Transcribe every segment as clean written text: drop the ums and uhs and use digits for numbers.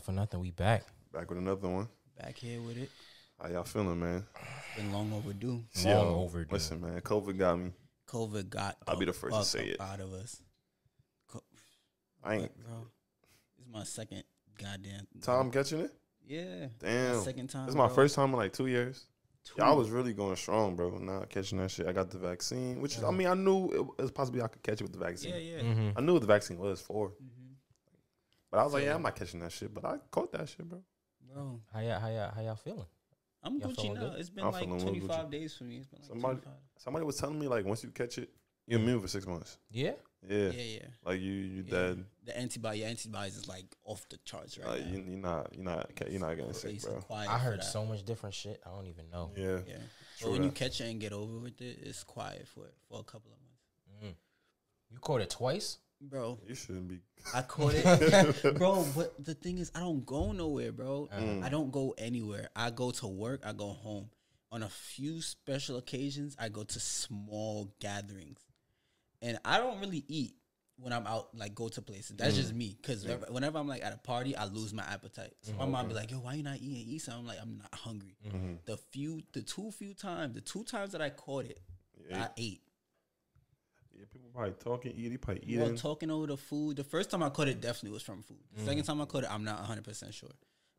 for nothing. We back. Back with another one. Back here with it. How y'all feeling, man? It's been long overdue. Long overdue. Listen, man, COVID got me. COVID got I'll be the first to say it. Out of us. I ain't. Bro, this is my second goddamn Tom catching it? Yeah. Damn. My second time. This is my bro. first time in like 2 years. Y'all was really going strong, bro. Not catching that shit. I got the vaccine, which is, I mean, I knew it was possibly I could catch it with the vaccine. Yeah, yeah. Mm-hmm. I knew what the vaccine was for. Mm-hmm. But I was like, yeah, I'm not catching that shit. But I caught that shit, bro. Bro, How y'all feeling? I'm Y'all Gucci feeling now. good? It's been I'm like feeling a little 25 Gucci. days for me. It's been like Somebody- 25. Somebody was telling me, like, once you catch it, you're immune for 6 months. Yeah. Yeah. Yeah. Like, you Yeah. dead. The antibodies is like off the charts right now. You're not getting sick, Face bro. is quiet I for heard that. so much different shit. I don't even know. Yeah. Yeah. True But when you that. catch it and get over with it, it's quiet for a couple of months. You caught it twice? Bro, You shouldn't be. I caught it. Bro, but the thing is, I don't go nowhere, bro. Mm. I don't go anywhere. I go to work, I go home. On a few special occasions, I go to small gatherings. And I don't really eat when I'm out, like, go to places. That's just me. Because whenever I'm, like, at a party, I lose my appetite. So my mom be like, yo, why you not eating? Eat something. I'm like, I'm not hungry. The two times that I caught it, Yeah. I ate. Yeah, people probably talking, eating, probably You know, eating. talking over the food. The first time I caught it definitely was from food. The second time I caught it, I'm not 100% sure.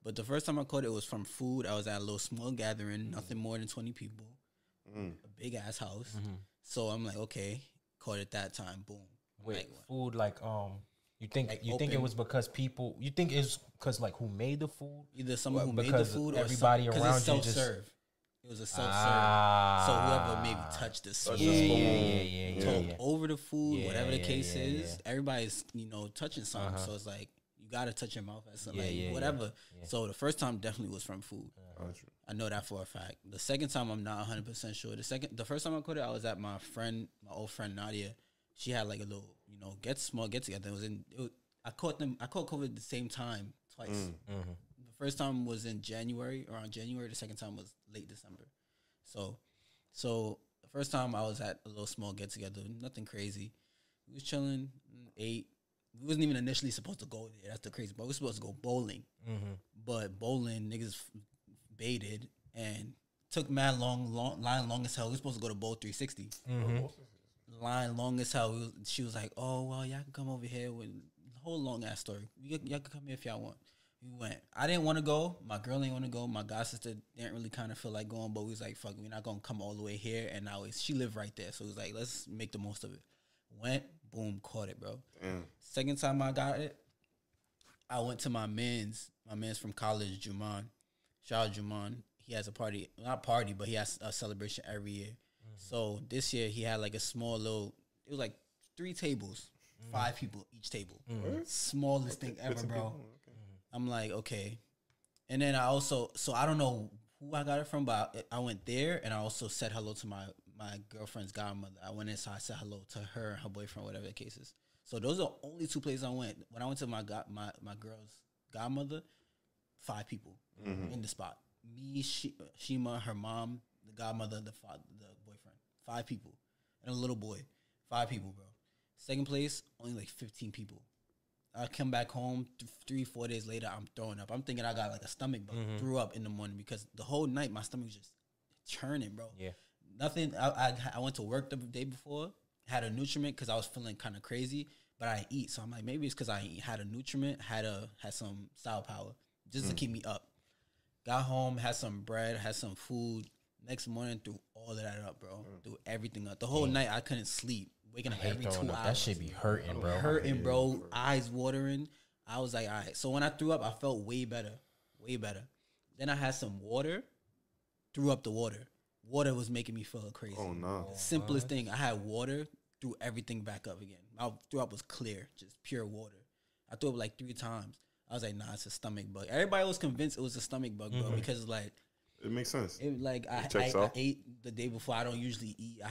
But the first time I caught it was from food. I was at a little small gathering, nothing more than 20 people, a big ass house. So I'm like, okay, caught it that time. Boom. With Like, food, like you think Like you think it open. was because people? You think it's because like who made the food? either someone who made the because food or everybody because around it's you just- self-serve. It was a self-serve. Ah. So whoever maybe touched the spoon, Yeah. talked over the food, Yeah, whatever the yeah, case yeah, is, yeah. everybody's, touching something. So it's like, you got to touch your mouth at something, Yeah, like, yeah, whatever. yeah. So the first time definitely was from food. I know that for a fact. The second time, I'm not 100% sure. The first time I caught it, I was at my old friend Nadia. She had like a little, get together. I caught COVID at the same time twice. The first time was in around January. The second time was late December. So the first time I was at a little small get together, nothing crazy. We was chilling, ate. We wasn't even initially supposed to go there. That's the crazy. But we were supposed to go bowling. But bowling, niggas baited and took mad line long as hell. We were supposed to go to Bowl 360. Line long as hell. She was like, oh, well, y'all can come over here with the whole long ass story. Y'all can come here if y'all want. We went. I didn't want to go. My girl didn't want to go. My god sister didn't really kind of feel like going, but we was like, fuck, we're not going to come all the way here. And now she lived right there. So it was like, let's make the most of it. Went, boom, caught it, bro. Damn. Second time I got it, I went to my man's from college, Juman. Shout out Juman. He has a party, not party, but he has a celebration every year. So this year he had like a small little, it was like 3 tables, 5 people each table. Smallest thing ever, bro. I'm like, okay. And then I don't know who I got it from, but I went there and I also said hello to my girlfriend's godmother. I went inside, I said hello to her and her boyfriend, whatever the case is. So those are the only 2 places I went. When I went to my girl's godmother, 5 people in the spot. Me, Shima, her mom, the godmother, the boyfriend. 5 people. And a little boy. 5 people, bro. Second place, only like 15 people. I come back home 3-4 days later, I'm throwing up. I'm thinking I got like a stomach bug. Threw up in the morning because the whole night my stomach was just churning, bro. Yeah. Nothing. I went to work the day before, had a nutriment because I was feeling kind of crazy, but I didn't eat. So I'm like, maybe it's because I had a nutriment, had some sour power just to keep me up. Got home, had some bread, had some food. Next morning, threw all of that up, bro. Threw everything up. The whole night I couldn't sleep. Waking up every 2 hours. That shit be hurting, bro. Hurting, bro. Eyes watering. I was like, all right. So when I threw up, I felt way better. Way better. Then I had some water. Threw up the water. Water was making me feel crazy. Oh, no. Simplest thing. I had water. Threw everything back up again. My threw up was clear. Just pure water. I threw up like 3 times. I was like, nah, it's a stomach bug. Everybody was convinced it was a stomach bug, bro, because like It makes sense. I ate the day before. I don't usually eat.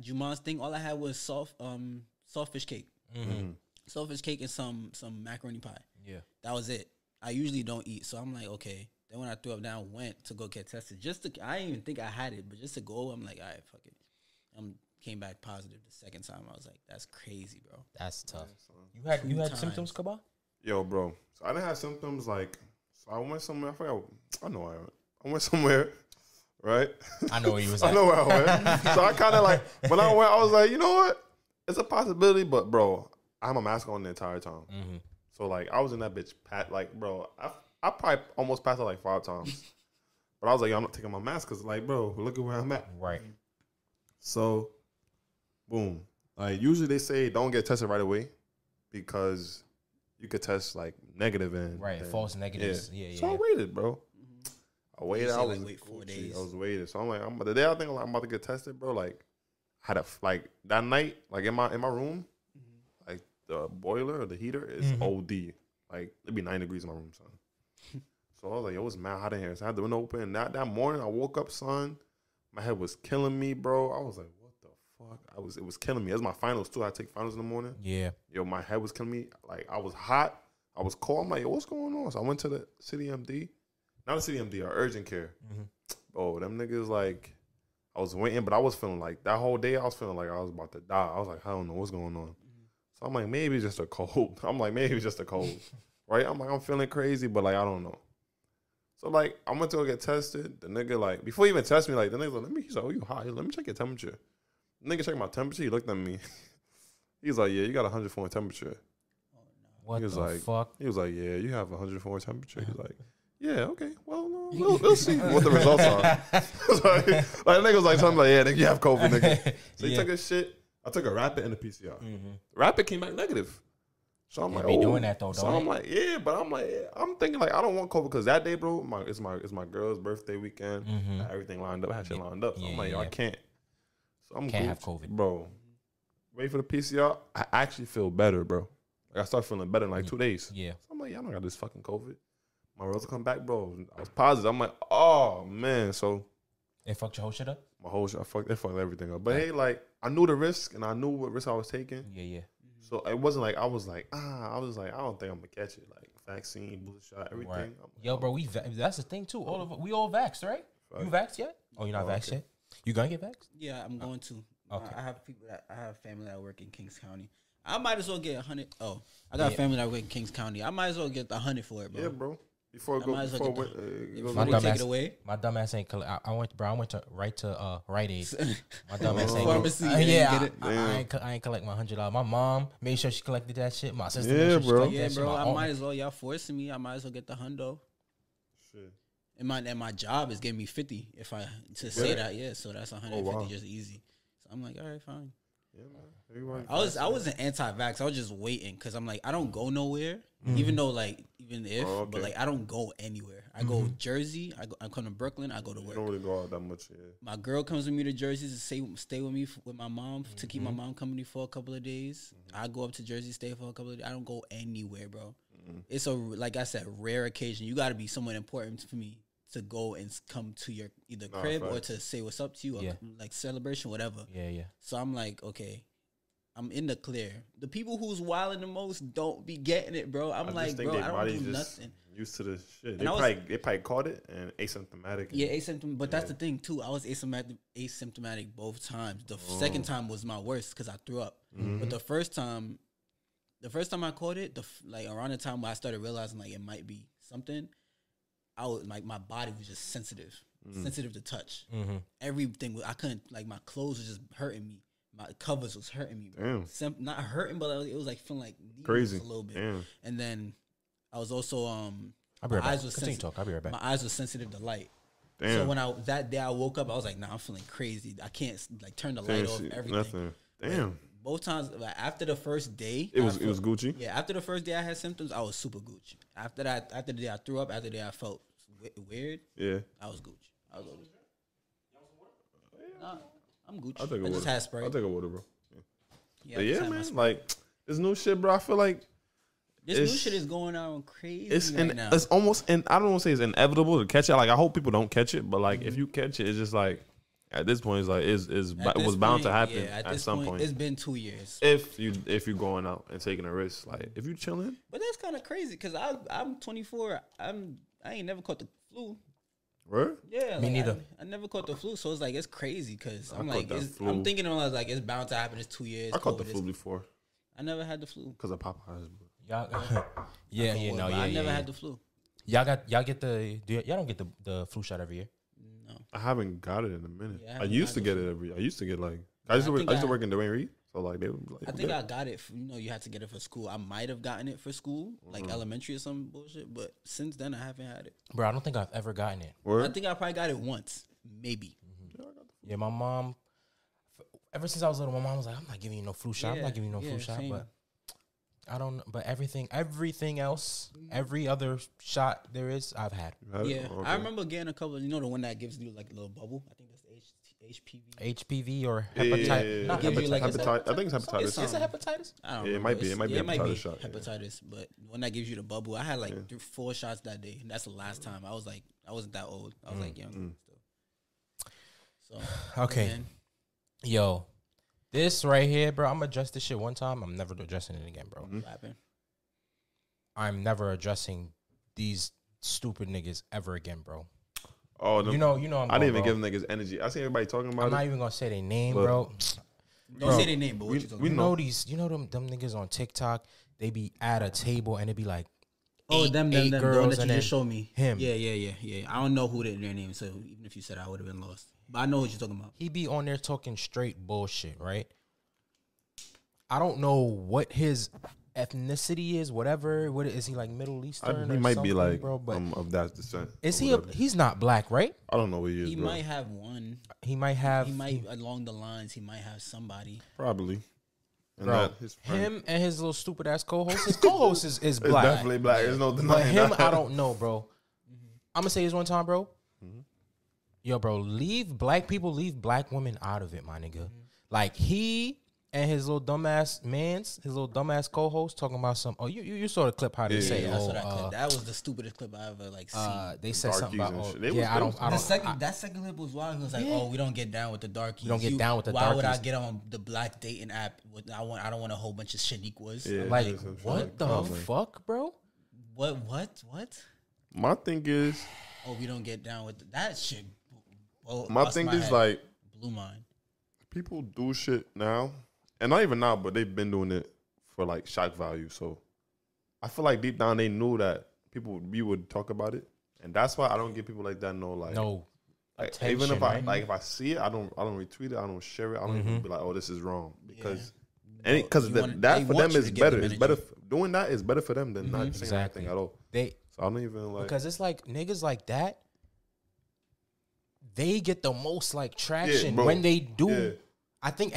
Juman's thing, all I had was saltfish cake. Saltfish cake and some macaroni pie. Yeah. That was it. I usually don't eat. So I'm like, okay. Then when I threw up down, went to go get tested. I didn't even think I had it, but just to go, I'm like, all right, fuck it. Came back positive the second time. I was like, that's crazy, bro. That's tough. You had symptoms, Kaba? Yo, bro. So I didn't have symptoms like. So I went somewhere. I forgot. I know where I went. I went somewhere. Right. I know where you was I at. know where I went. So I kind of like when I went, I was like, you know what? It's a possibility, but bro, I have my mask on the entire time. Mm-hmm. So like I was in that bitch like bro, I probably almost passed out like 5 times. But I was like, yo, I'm not taking my mask because like, bro, look at where I'm at. Right. So, boom. Like usually they say don't get tested right away because you could test like negative and false negatives. Yeah. So I waited, bro. I waited. I was like, wait 4 days. I was waiting. So I'm like, the day I think I'm about to get tested, bro. Like, had a like that night, like in my room, like the boiler or the heater is OD. Like it'd be 9 degrees in my room, son. So I was like, yo, it's mad hot in here. So I had the window open. And that morning, I woke up, son. My head was killing me, bro. I was like, what the fuck? It was killing me. It was my finals too. I take finals in the morning. Yeah. Yo, my head was killing me. Like I was hot. I was cold. I'm like, yo, what's going on? So I went to the City MD. Not a City MD, or urgent care. Bro, them niggas like, I was waiting, but I was feeling like that whole day. I was feeling like I was about to die. I was like, I don't know what's going on. So I'm like, maybe it's just a cold. Right? I'm like, I'm feeling crazy, but like I don't know. So like I went to go get tested. The nigga like before he even tested me, like the nigga like, he's like, oh, you hot? Let me check your temperature. The nigga checked my temperature. He looked at me. He's like, yeah, you got 104 temperature. What the fuck? He was like, yeah, you have 104 temperature. He's like, yeah, okay, well, we'll see what the results are. like the nigga was like, something like, yeah, nigga, you have COVID, nigga. So he took a shit. I took a rapid and a PCR. Rapid came back negative. So I'm like, be doing that though, so I'm like, yeah, but I'm like, I'm thinking like, I don't want COVID because that day, bro, it's my girl's birthday weekend. I had everything lined up. I had shit lined up. So I'm like, yo, I can't. So I'm can't have COVID, bro. Wait for the PCR. I actually feel better, bro. Like I started feeling better in like 2 days. Yeah. So I'm like, yeah, I don't got this fucking COVID. My results come back, bro. I was positive. I'm like, oh man. So it fucked your whole shit up. My whole shit, it fucked everything up. But hey, like I knew the risk and I knew what risk I was taking. Yeah. So it wasn't like I was like, I don't think I'm gonna catch it. Like vaccine, booster shot, everything. Right. Yo, bro, that's the thing too. All of we all vaxxed, right? You vaxxed yet? Oh, you're not vaxxed yet? You gonna get vaxxed? Yeah, I'm going to. Okay. I have family that work in Kings County. I might as well get 100. Oh, I got family that work in Kings County. I might as well get 100 for it, bro. Yeah, bro. Before they take it away. My dumb ass ain't. I went to Rite Aid. My dumb ass ain't. Pharmacy. I ain't collect my $100. My mom made sure she collected that shit. My sister, yeah, bro. Yeah, bro. I might as well. Y'all forcing me. I might as well get the hundo. Shit. And my job is giving me 50 if I say that. Yeah, so that's 150 just easy. So I'm like, all right, fine. Yeah, man. I wasn't anti-vax. I was just waiting because I'm like, I don't go nowhere, even if, but like I don't go anywhere. I go Jersey. I come to Brooklyn. I go to work. You don't really go out that much. Yeah. My girl comes with me to Jersey to stay with me with my mom to keep my mom company for a couple of days. I go up to Jersey, stay for a couple of days. I don't go anywhere, bro. It's like I said, rare occasion. You got to be someone important for me to go and come to your either crib or to say what's up to you, or like celebration, whatever. Yeah. So I'm like, okay, I'm in the clear. The people who's wilding the most don't be getting it, bro. I'm like, bro, I don't do nothing. Used to this shit. They probably caught it and asymptomatic. Yeah, asymptomatic. But that's the thing too. I was asymptomatic both times. The second time was my worst because I threw up. But the first time I caught it, like around the time where I started realizing like it might be something, I was like, my body was just sensitive to touch. Everything I couldn't, like my clothes was just hurting me. My covers was hurting me. Damn. Not hurting, but it was like feeling like crazy a little bit. Damn. And then I was also I'll be right back. Continue talk. I'll be right back. My eyes were sensitive to light. Damn. So when that day I woke up, I was like, nah, I'm feeling crazy. I can't like turn the light off. Everything. Nothing. Damn. Like, both times, like, after the first day, it was Gucci. Yeah, after the first day I had symptoms, I was super Gucci. After the day I threw up, after the day I felt weird. Yeah, I was Gucci. Nah, I'm Gucci. I'll take a water. Just had Sprite. I'll take a water, bro. Yeah, man. Like this new shit, bro. I feel like this new shit is going on crazy now. It's almost, and I don't want to say it's inevitable to catch it. Like I hope people don't catch it, but like if you catch it, it's just like at this point, it's like it was bound to happen at some point. It's been 2 years. If you going out and taking a risk, like if you chilling. But that's kind of crazy because I'm 24. I ain't never caught the flu. Right? Yeah, me neither. I never caught the flu, so it's like it's crazy because I'm like, I'm thinking like it's bound to happen. It's 2 years. I caught the flu before. I never had the flu because of Popeyes. Y'all, yeah, I never had the flu. Y'all get y'all don't get the flu shot every year? No. I haven't got it in a minute. Yeah, I used to get it every. I used to get like. I used to work in Dwayne Reed, so like they would like. I think I got it. You had to get it for school. I might have gotten it for school, like elementary or some bullshit. But since then, I haven't had it. Bro, I don't think I've ever gotten it. I think I probably got it once, maybe. Yeah, my mom. Ever since I was little, my mom was like, "I'm not giving you no flu shot. I'm not giving you no flu shot." Same. But I don't. But everything else, every other shot there is, I've had. Yeah, okay. I remember getting a couple. You know, the one that gives you like a little bubble. I think that's the HPV or hepatitis. Yeah. Not Hepatitis. like I think it's hepatitis. Is it hepatitis? I don't Yeah, know. it might be. It might be a hepatitis shot. Hepatitis, but one that gives you the bubble. I had like 4 shots that day. And that's the last time. I was like, I wasn't that old. I was like young. Still. So okay, man. Yo, this right here, bro. I'm gonna address this shit one time. I'm never addressing it again, bro. What happened? I'm never addressing these stupid niggas ever again, bro. Oh, you know. I didn't even give niggas energy. I see everybody talking about I'm it. not even gonna say their name, bro. Don't say their name, but what you talking about? You know them niggas on TikTok. They be at a table and it be like, them girls, that you just showed me. Him. Yeah. I don't know who their name is, so even if you said, I would have been lost. But I know what you're talking about. He be on there talking straight bullshit, right? I don't know what his ethnicity is, whatever. What is he, like Middle Eastern? He might be like, bro, but of that descent. Is he? He's not black, right? I don't know what he is. He bro. might have one. He might have. He might along the lines. He might have somebody. Probably. And bro, him and his little stupid ass co-host. His co-host is black. It's definitely black. There's no denying but him, that. I don't know, bro. I'm gonna say this one time, bro. Yo, bro, leave black women out of it, my nigga. Like he and his little dumbass co-host talking about some. Oh, you saw the clip how they say. I saw that clip. That was the stupidest clip I ever seen. They said something about. That second clip was wild. He was like, "Oh, we don't get down with the darkies. We don't get down with the darkies. Why would I get on the black dating app? I don't want a whole bunch of Shaniquas. Yeah, like what the fuck, bro? What? My thing is, we don't get down with that shit. My thing is like, blew mine. People do shit now, and not even now, but they've been doing it for like shock value. So I feel like deep down they knew that we would talk about it, and that's why I don't give people like that even if if I see it, I don't retweet it, I don't share it, I don't even be like, oh, this is wrong, because that for them is better. It's better doing that is better for them than not saying anything at all. So I don't even like, because it's like niggas like that. They get the most like traction when they do. Yeah. I think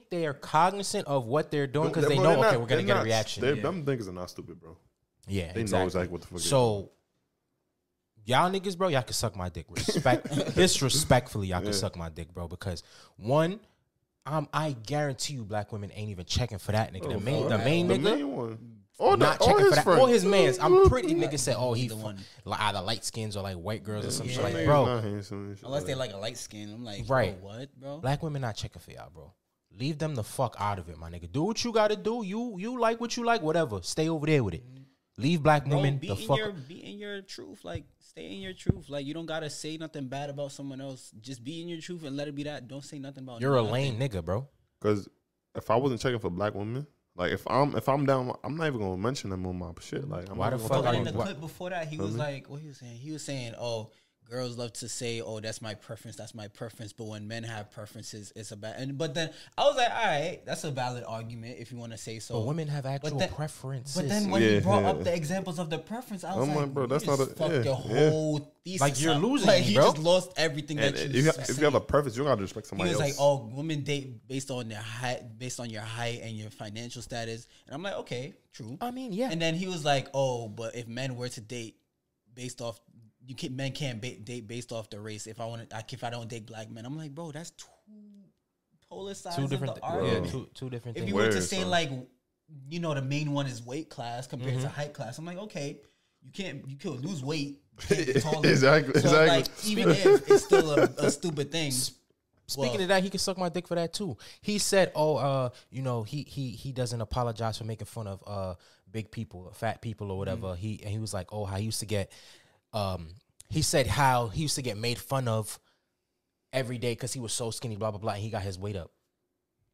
they are cognizant of what they're doing because they know we're gonna get a reaction. Them niggas are not stupid, bro. Yeah, they know exactly what the fuck. So y'all niggas, bro, y'all can suck my dick. Disrespectfully, y'all can suck my dick, bro. Because one, I guarantee you, black women ain't even checking for that nigga. The main nigga. Not checking for that. Or his mans. I'm pretty nigga said, he the one either light skins or like white girls or some shit. Like, bro, unless they like a light skin, I'm like, right? What, bro? Black women not checking for y'all, bro. Leave them the fuck out of it, my nigga. Do what you gotta do. You like what you like, whatever. Stay over there with it. Leave black women the fuck. Be in your truth, like stay in your truth. Like you don't gotta say nothing bad about someone else. Just be in your truth and let it be that. Don't say nothing about. You're a lame nigga, bro. Because if I wasn't checking for black women. Like if I'm down, I'm not even gonna mention them on my shit. Like why the fuck? In the clip before that, he was like, what he was saying? He was saying, oh, girls love to say, oh, that's my preference. But when men have preferences, it's a bad. But then I was like, all right, that's a valid argument if you want to say so. But women have actual preferences. But then when he brought up the examples of the preference, I was like, bro, that's not your whole thesis. Like you're losing, like, bro. You just lost everything and that you if you have a preference, you gotta respect somebody else. He was like, oh, women date based on their height, based on your height and your financial status. And I'm like, okay, true. I mean, yeah. And then he was like, oh, but if men were to date based off. Men can't date based off the race. If I don't date black men, I'm like, bro, that's two polar sides of the argument. Yeah, two different if things. If you were to say like, the main one is weight class compared to height class, I'm like, okay, you could lose weight. Exactly. Like, even if it's still a stupid thing. Speaking of that, he can suck my dick for that too. He said, he doesn't apologize for making fun of big people, fat people, or whatever. He was like, how he used to get. He said how he used to get made fun of every day because he was so skinny, blah, blah, blah, and he got his weight up.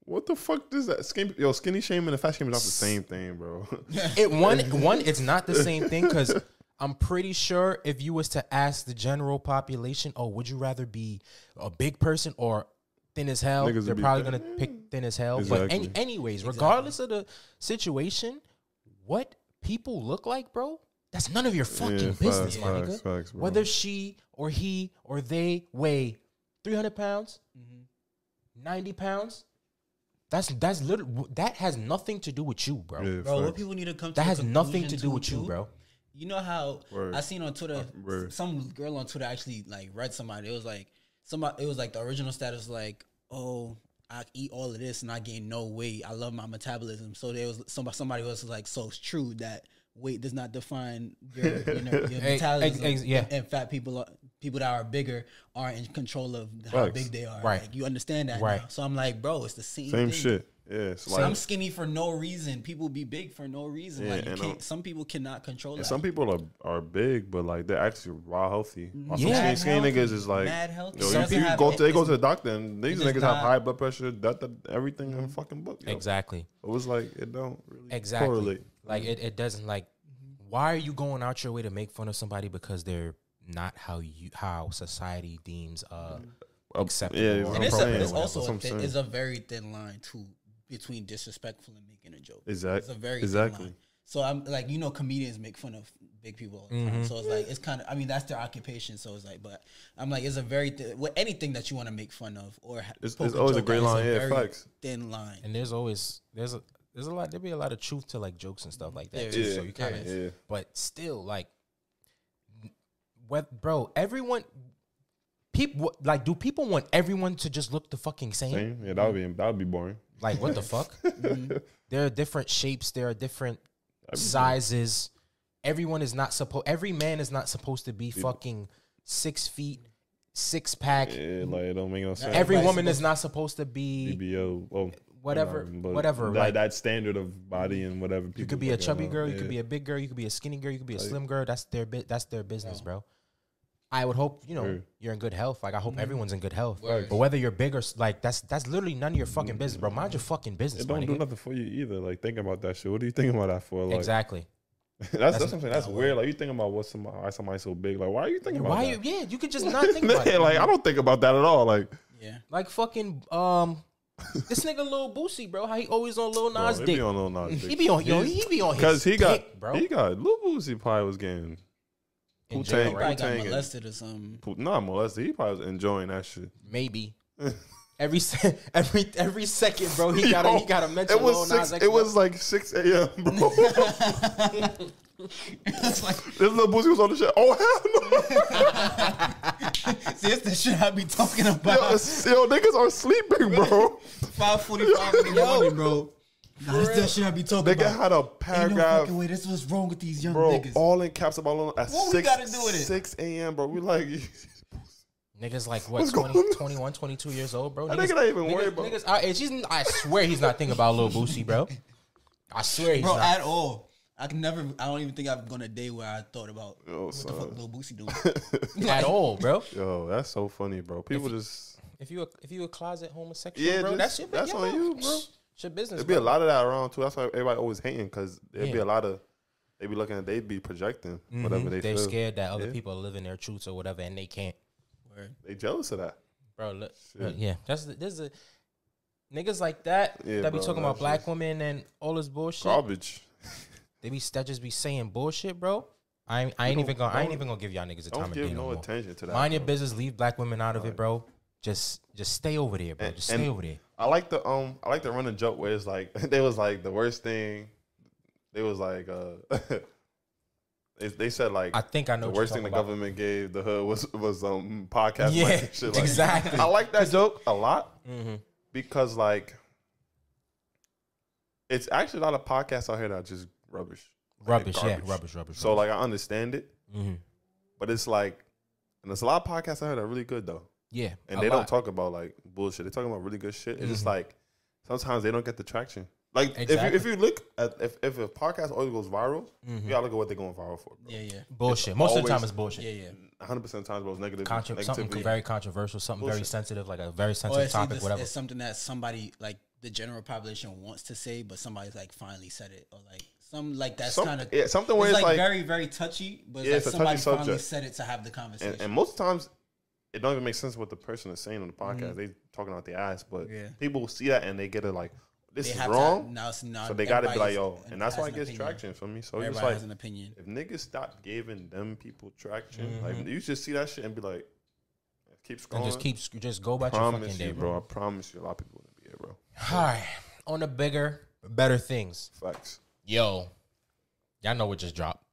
What the fuck does that? Skinny shaming and fat shaming is not the same thing, bro. It's not the same thing because I'm pretty sure if you was to ask the general population, oh, would you rather be a big person or thin as hell? Niggas They're would be probably thin. gonna pick thin as hell. Exactly. But anyways, regardless of the situation, what people look like, bro, that's none of your fucking business, my nigga. Facts, bro. Whether she or he or they weigh 300 pounds, 90 pounds, that's literally, that has nothing to do with you, bro. Yeah, Bro, what facts. people need to come to That a has nothing conclusion to do with you, too, bro. You know how Word. I seen on Twitter, Word. some girl on Twitter actually like read somebody. It was like somebody. It was like the original status like, "Oh, I eat all of this and I gain no weight. I love my metabolism." So there was somebody was like, "So it's true that weight does not define your metabolism." yeah. And fat people that are bigger are in control of how Facts. big they are. Right. Like, you understand that, Right. now. So I'm like, bro, it's the same Same thing. shit. Yeah, it's So like I'm skinny for no reason. People be big for no reason. Yeah, Like you and can't. Some people cannot control and that. some people are big, but like they're actually raw healthy. While some Yeah. skinny niggas is like, mad healthy. yo, It you doesn't people have- they go to the doctor and these it does niggas have not- high blood pressure, that everything in the fucking book. Yo. Exactly. It was like it don't really Exactly. correlate. Like it doesn't like. Why are you going out your way to make fun of somebody because they're not how society deems acceptable? yeah, or And I'm it's, saying, it's that's also what I'm saying. it's a very thin line too between disrespectful and making a joke. It's Exactly. a very Exactly. thin line. So I'm like, comedians make fun of big people all the time. So it's like it's kind of, I mean, that's their occupation. So it's like, but I'm like, it's a very with anything that you want to make fun of or It's poke always a joke great at, it's line. Yeah, very facts. thin line. And there's a lot. There'll be a lot of truth to like jokes and stuff like that There too. is. So you kind There of, is. Yeah. but still, like, bro, everyone, people like, do people want everyone to just look the fucking same? Same. Yeah, that would be boring. Like, what the fuck? There are different shapes. There are different sizes. Everyone is not supposed. Every man is not supposed to be fucking 6 feet, 6-pack. Yeah, like it don't make no sense. Every Everybody's woman is not supposed to be BBO, well, whatever. but Whatever. That, Like, that standard of body and whatever. you people could be a fucking chubby want. girl. You Yeah. could be a big girl. You could be a skinny girl. You could be a Like- slim girl. That's their business, bro. I would hope Sure. you're in good health. Like I hope everyone's in good health. Word. But whether you're big or like that's literally none of your fucking business, bro. Mind your fucking business, It my don't do nigga. nothing for you either. Like think about that shit. What are you thinking about that for? Like, Exactly. that's what I'm saying. That's weird. Like you thinking about why somebody's so big. Like why are you thinking about Why? that? You could just not think about it. Like I don't think about that at all. Like Yeah. Like fucking this nigga Lil Boosie, bro. How he always on Lil bro, Nas they dick. be on Lil Nas dick. He be on his because he dick, bro. Lil Boosie probably was getting In Wu-Tang, jail, Probably right? got Wu-Tang and- molested or something. not molested. He probably was enjoying that shit. Maybe. every second, bro. He gotta mention It was Lil Nas 6. X, It bro. was like 6 a.m. Bro. It's like, This little Boosie was on the shit. Oh hell no! see, it's the shit I be talking Yo, about. niggas are sleeping, bro. 5:45 in the morning, bro. Nah, this that shit I be talking Nigga about. had a Ain't no paragraph, fucking way. This was wrong with these young bro, niggas. all in caps about Lil Nas at What we 6, gotta do with it? 6 a.m. Bro, we like, Niggas like what, What's 20, going on? 21, 22 years old, bro. That nigga not even worried about- Niggas our age. I swear he's not thinking about Lil Boosie, bro. I swear he's Bro, not. at all. I don't even think I've gone a day where I thought about Yo, what the son. fuck Lil Boosie doing. At all, bro. Yo, that's so funny, bro. People just, If you a closet homosexual, yeah, bro, just, that's your that's on you, bro. It's your business. There'd be a bro. lot of that around too. That's why everybody always hating because there'd be Yeah. a lot of they be looking at they be projecting whatever they They're feel. scared that other Yeah. people are living their truths or whatever, and they can't. Word. They jealous of that. Oh, Bro, look, Shit. yeah, there's a niggas like that Yeah, that be bro, talking about that's black just women and all this bullshit. Garbage. They be that just be saying bullshit, bro. I ain't even gonna give y'all niggas a time Don't of day give no no more. attention to that. Mind your bro. business. Leave black women out of it, bro. Just stay over there, bro. Just stay over there. I like the running joke where it's like they was like the worst thing. They was like they said like I think I know the what worst you're thing the talking about. government gave the hood was podcast Yeah, mic and shit like exactly. I like that joke a lot Mm-hmm. because like it's actually a lot of podcasts out here that are just rubbish. Like, Rubbish, they're yeah, garbage. rubbish. So like I understand it, Mm-hmm. but it's like, and there's a lot of podcasts out here that are really good though, Yeah, and a they lot. don't talk about like bullshit. They talking about really good shit. It's just Mhm. like sometimes they don't get the traction. Like Exactly. if you look at if a podcast always goes viral, Mhm. you gotta look at what they're going viral for. Bro. Yeah. bullshit. Most of the time always- it's bullshit. Yeah. 100% times bro, it's negative. Something negativity. very controversial, something very Bullshit. sensitive, like a very Or sensitive it's, topic, whatever. it's something that somebody like the general population wants to say, but somebody's like finally said it, or like that's kind of something where it's like very very touchy, but Yeah, it's it's like a somebody touchy finally subject. said it to have the conversation. and most times it don't even make sense what the person is saying on the podcast. They talking out their ass, but people see that and they get it like this They is have wrong. now So they got to be like, yo, and that's why it gets traction for me. So it's Everybody like has an opinion. if niggas stop giving them people traction, like you just see that shit and be like, keep scrolling. And just go about your fucking day, bro. I promise you, a lot of people wouldn't be here, bro. All right, on the bigger, better things. Facts. Yo, y'all know what just dropped.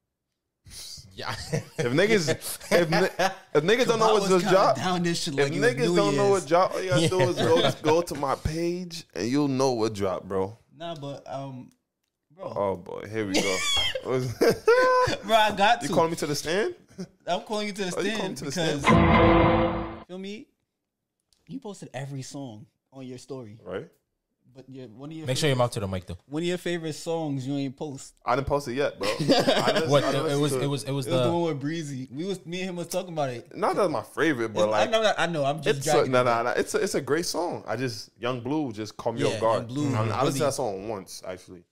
Yeah. If niggas don't know what just dropped, Down this shit if like niggas don't know what dropped, all you gotta do is go to my page and you'll know what dropped, bro. Nah, but bro. Oh boy, here we go. Bro, I got to. You calling me to the stand? I'm calling you to the stand you calling me to the because stand? feel me. You posted every song on your story, Right. but one of your Make sure you're out to the mic though. one of your favorite songs you ain't post. I didn't post it yet, bro. What it was It was the one with Breezy. Me and him was talking about it. Not that's my favorite, but like I know. I'm just it's dragging it's a great song. I just Young Blue just caught me off Young guard. Blue, I listened really. to that song once actually,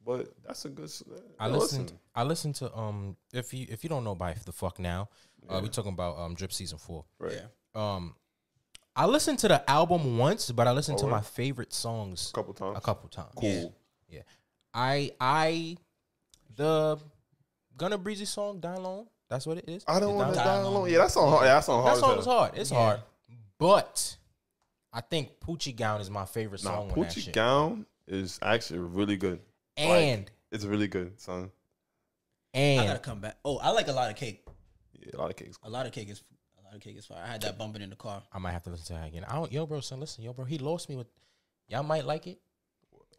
but that's a good. I listened to if you don't know by the fuck now, we talking about Drip season 4. Right. Yeah. I listened to the album once, but I listened to right. my favorite songs A couple times. Cool. Yeah. I the Gunna Breezy song Down Alone. That's what it is. I don't want to Down die alone. Yeah, that song hard. Yeah, that song hard. That song is hard. It's hard. But I think Poochie Gown is my favorite Nah, song on that Poochie shit. Gown is actually really good. And It's a really good song. I gotta and come back. Oh, I like A Lot of Cake. Yeah, a lot of cakes. A lot of cake is fire. I had that bumping in the car. I might have to listen to that again. Yo, bro, son, listen, yo, bro. He lost me with. Y'all might like it.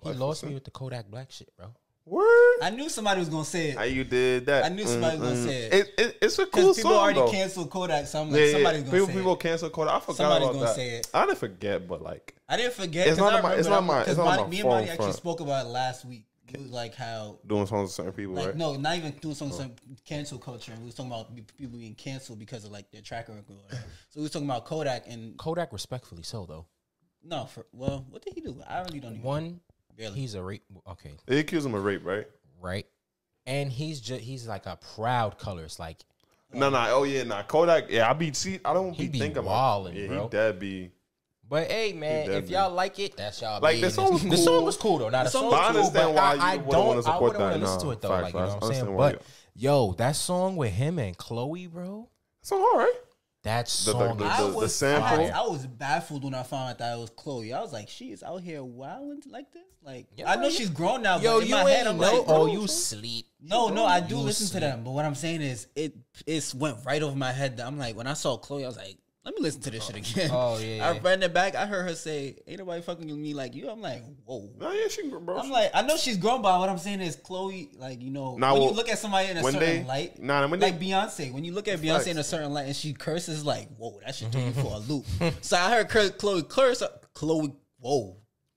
He lost me with the Kodak Black shit, bro. Word. I knew somebody was gonna say it. How you did that? I knew somebody was gonna say it. It's a cool Because people song already though. canceled Kodak, so I'm like, somebody's gonna say People it. cancel Kodak. I forgot Somebody's about gonna that. say it. I didn't forget, but like I didn't forget. It's not on my- I it's not on my- remember it's not on my me and Mani phone actually front. spoke about it last week. It was like how, doing songs with certain people, like right? no, not even doing some cancel culture. And we was talking about people being canceled because of like their track record. Or whatever. So we was talking about Kodak and Kodak, respectfully so though. no, what did he do? I really don't even. One, Barely. he's a rape. Okay, They accuse him of rape, right? right. And he's like a proud colorist. Like No. Oh yeah, nah. Kodak. Yeah, I don't He be be thinking wildin', about. Yeah, bro. he dead be. But hey, man, He if dead y'all like it, that's y'all. Like, the business. song was The cool. song was cool though. Now the song song was was I cool, understand but why you I wouldn't want to don't. I support wouldn't that. want to listen Nah, to it though. facts, Like you know I what I'm understand saying. why But yo, that song with him and Chloe, bro. That's all right. That song. the is sample. fire. I was baffled when I found out that it was Chloe. I was like, she is out here wilding like this. Like Yo, I know you- she's grown now, Yo, but in you my head, ain't I'm know. like, Oh, bro, you sleep. No, I do You listen sleep. to them, but what I'm saying is, it went right over my head. That I'm like, when I saw Chloe, I was like, let me listen to this shit again. Oh, yeah, I yeah. ran it back. I heard her say, "Ain't nobody fucking with me like you." I'm like, whoa. No, yeah, she bro. I'm like, I know she's grown, but what I'm saying is, Chloe, like, you know, Nah, when well, you look at somebody in a when certain they- light, nah, when like they- Beyonce, when you look at Beyonce in a certain light and she curses, like, whoa, that should throw you for a loop. So I heard Chloe curse,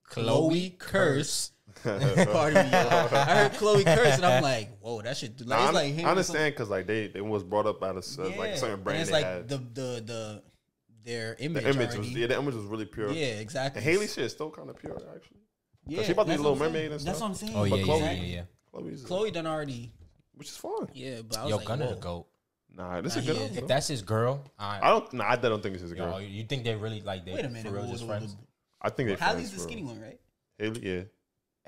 Chloe curse. Pardon me, y'all. I heard Chloe curse, and I'm like, whoa, that should like, Nah, it's like him I or understand because like they was brought up out of something. like a certain And brand it's they like had. their The image. image was already. the image was really pure. Yeah, exactly. And Haley shit is still kind of pure actually. Yeah, she about to be that's Little what I'm Mermaid and saying. That's stuff. what I'm saying. Oh yeah, But yeah, Chloe- yeah, yeah. Chloe's Chloe done already. which is fine. Yeah, but I was Yo, like, Gunna whoa. the goat. Nah, this is Nah, good. he album, is. If though. that's his girl, I don't think it's his girl. Yo, you think they really like they Wait a minute. for real just friends? I think they Hallie's friends, the bro. skinny one, right? Haley, yeah.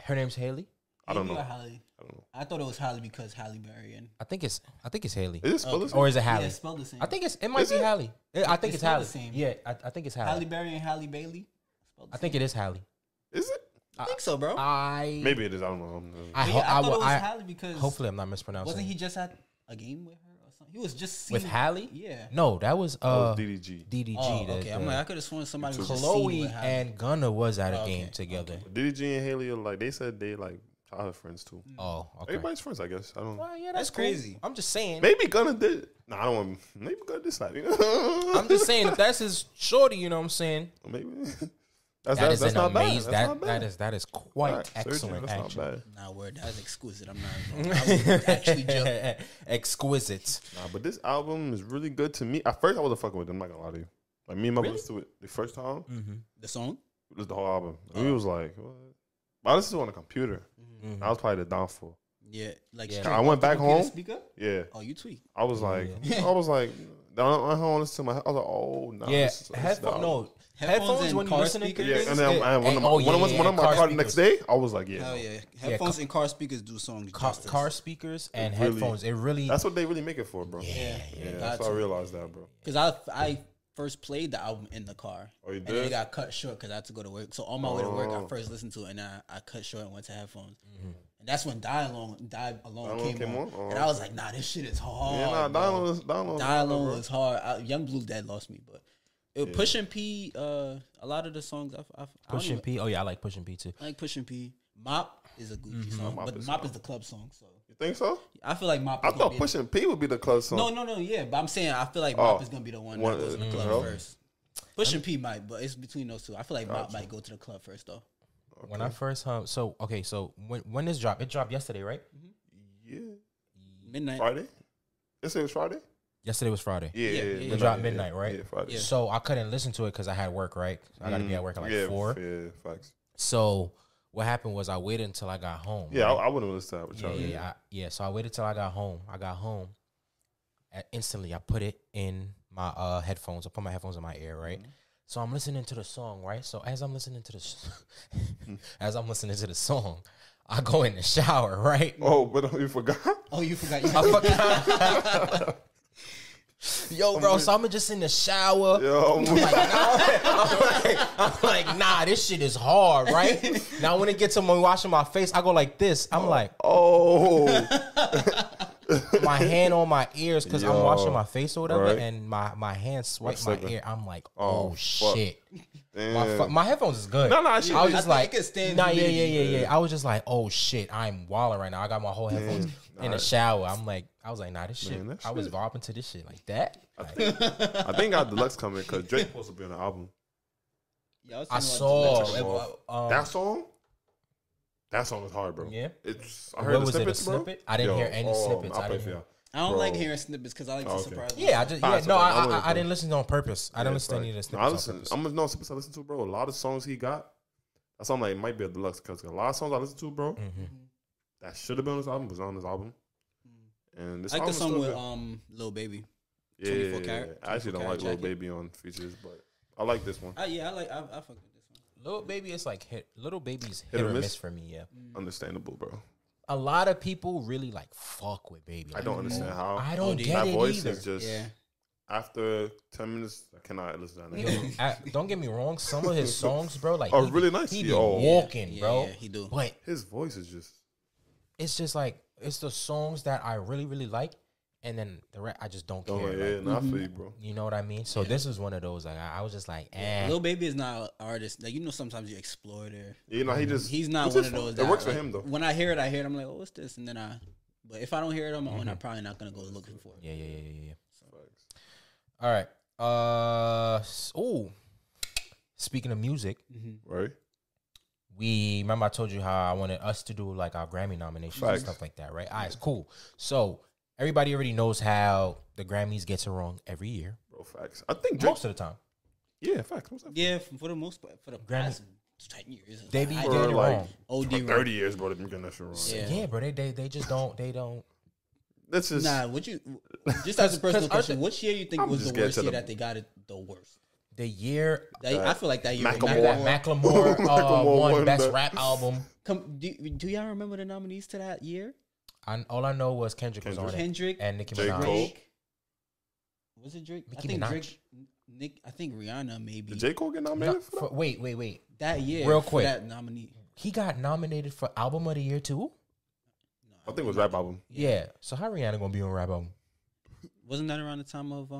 Her name's Haley. I don't Haley know. or Holly? I don't know. I thought it was Holly because Halle Berry and I think it's Haley. Is it spelled the same? Or is it Hallie? yeah, it's spelled the same. I think it might Is be it? Hallie. I think It's it's spelled Hallie. the same. Yeah, I think it's Halle Hallie. Berry and Halle Bailey. Spelled the I think it is Hallie. Is it? I think so, bro. Maybe it is. I don't know. But yeah, I thought it was Halle because hopefully I'm not mispronouncing. wasn't he just at a game with her or something? He was just with seen- Hallie? Yeah. No, that was That was DDG. DDG. Oh, the- okay. I'm the- like, I could have sworn somebody was just seen Chloe with Halle. and Gunna was at a Okay, game together. DDG and Haley are like they said they like childhood friends too. Oh, okay. Everybody's friends, I guess. I don't. Well, yeah, That's cool. crazy. I'm just saying. Maybe Gunna did. Nah, I don't want. Maybe Gunna decided. I'm just saying if that's his shorty, you know what I'm saying? Maybe. That is That's an not bad. amazing. That's not bad. That is quite Alright, excellent. That's Actually, not bad. Nah, word. That's exquisite. I'm not. I would actually jump. exquisite. Nah, but this album is really good to me. At first, I wasn't fucking with it. I'm not gonna lie to you. Like me and my brother listened to it the first time. The song. It was the whole album. We was like, what? But I listened to it on the computer. That was probably the downfall. Yeah, like I went back home. Speaker? Yeah. Oh, you tweak. I was like, I was like, I went listen to my. I was like, oh no. Yeah, headphones when you listen to yeah, and then when I'm in my car the next day, I was like, yeah, hell yeah, headphones and car speakers do songs. Car speakers and headphones. It really. That's what they really make it for, bro. Yeah. That's how I realized that, bro. Because I first played the album in the car. Oh, you did? And then it got cut short because I had to go to work. So on my way to work, I first listened to it, and I cut short and went to headphones. And that's when Die Alone came on. And I was like, nah, this shit is hard. Yeah, Die Alone was hard. Young Blue Dead lost me, but Push and P, a lot of the songs Push and P. Oh yeah, I like Push and P too. I like Push and P. Mop is a Gucci song, but Mop is the club song. So you think so? I feel like Mop. I thought Push and P would be the club song. No, yeah, but I'm saying I feel like Mop is gonna be the one that goes to the club first. Push and P might, but it's between those two. I feel like Mop might go to the club first though. Okay. When I first so when this dropped, it dropped yesterday, right? Yeah, midnight. Friday. Yesterday was Friday. Yesterday was Friday. Yeah. It dropped midnight, right? Yeah, Friday. Yeah. So I couldn't listen to it because I had work, right? I got to be at work at like 4. Yeah, facts. So what happened was I waited until I got home. Yeah, right? I wouldn't listen to that with y'all. Yeah. So I waited till I got home. And instantly I put it in my headphones. I put my headphones in my ear, right? So I'm listening to the song, right? So as I'm listening to the song, I go in the shower, right? Oh, but you forgot? Oh, you forgot. Yo, bro, so I'm just in the shower. Yo, I'm like, nah, this shit is hard, right? Now when it gets to me washing my face, I go like this. I'm like, my hand on my ears because I'm washing my face or whatever, right. and my hand swipe my ear. I'm like, oh shit. Damn. My headphones is good. No, I was just like, nah, yeah. I was just like, oh shit, I'm wilding right now. I got my whole headphones in the shower. I was like, nah, this shit. I was vibing to this shit like that. I think I got Deluxe coming because Drake supposed to be on the album. Yeah, I saw that song. That song is hard, bro. Yeah, I heard the snippets, bro. I didn't hear any snippets. I don't like hearing snippets because I like to surprise. Yeah, I didn't listen to it on purpose. I didn't listen to any of the snippets. I'm gonna snippets I listen to, bro. A lot of songs he got. That song like might be a deluxe because a lot of songs I listen to, bro. That should have been on this album was on this album. And this I like the song with good. Lil Baby. Yeah, 24 Karat. I actually don't like Lil Baby on features, but I like this one. I fuck with this one. Lil Baby is like Lil Baby's hit or miss for me. Yeah, understandable, bro. A lot of people really like fuck with Baby. I don't understand how. I don't get that it voice either. is just after 10 minutes. I cannot listen to that. Don't get me wrong. Some of his songs, bro, like really nice. He be walking, bro. Yeah, he do. But his voice is just. It's just like it's the songs that I really really like, and then the rest I just don't care. Yeah, not for you, bro. You know what I mean? So this is one of those. Like I was just like, Lil Baby is not an artist. Like sometimes you explore there. You know, he's not one of those. It works for him though. When I hear it, I'm like, oh, what's this? And then but if I don't hear it on my own, I'm probably not gonna go looking for it. Yeah. All right. Speaking of music, right? Remember I told you how I wanted us to do like our Grammy nominations and stuff like that, right? All right, it's cool. So everybody already knows how the Grammys gets it wrong every year. Bro, facts. I think most of the time. Yeah, facts. Yeah, for the most part, for the past 10 years, they be getting it wrong. OD 30 years, bro. They've been getting that shit wrong. Yeah, bro. They just don't. They don't. That's just what you just as a personal question. Which year you think was the worst year that they got it the worst? The year I feel like that year Macklemore won Best Rap Album. Do y'all remember the nominees to that year? All I know was Kendrick was on it, and Nicki Minaj. Drake. Was it Drake? Nicki Minaj. I think Rihanna maybe. Did J. Cole get nominated for that? Wait. That year, real quick, that nominee. He got nominated for Album of the Year too. I think it was Rap Album. Yeah. So how Rihanna gonna be on Rap Album? Wasn't that around the time of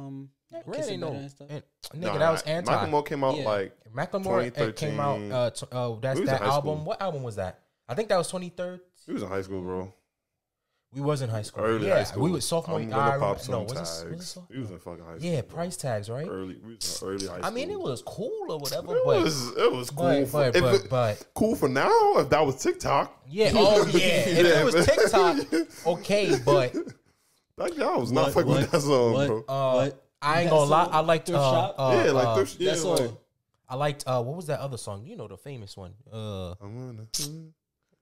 Really no. And stuff? Nigga, that was anti. Macklemore came out like Macklemore came out. That's that album. What album was that? I think that was 2013. He was in high school, bro. We was in high school. Early high school. We was sophomore. I'm gonna pop some was tags. We was in fucking high school. Yeah, price tags, right? We was in early high school. I mean, it was cool or whatever. It was cool. But cool for now. If that was TikTok. Yeah. Oh yeah. If it was TikTok, okay. But I was not fucking with that song, bro. I ain't gonna lie. I liked Thrift Shop. Thrift. That's all. I liked what was that other song? You know, the famous one.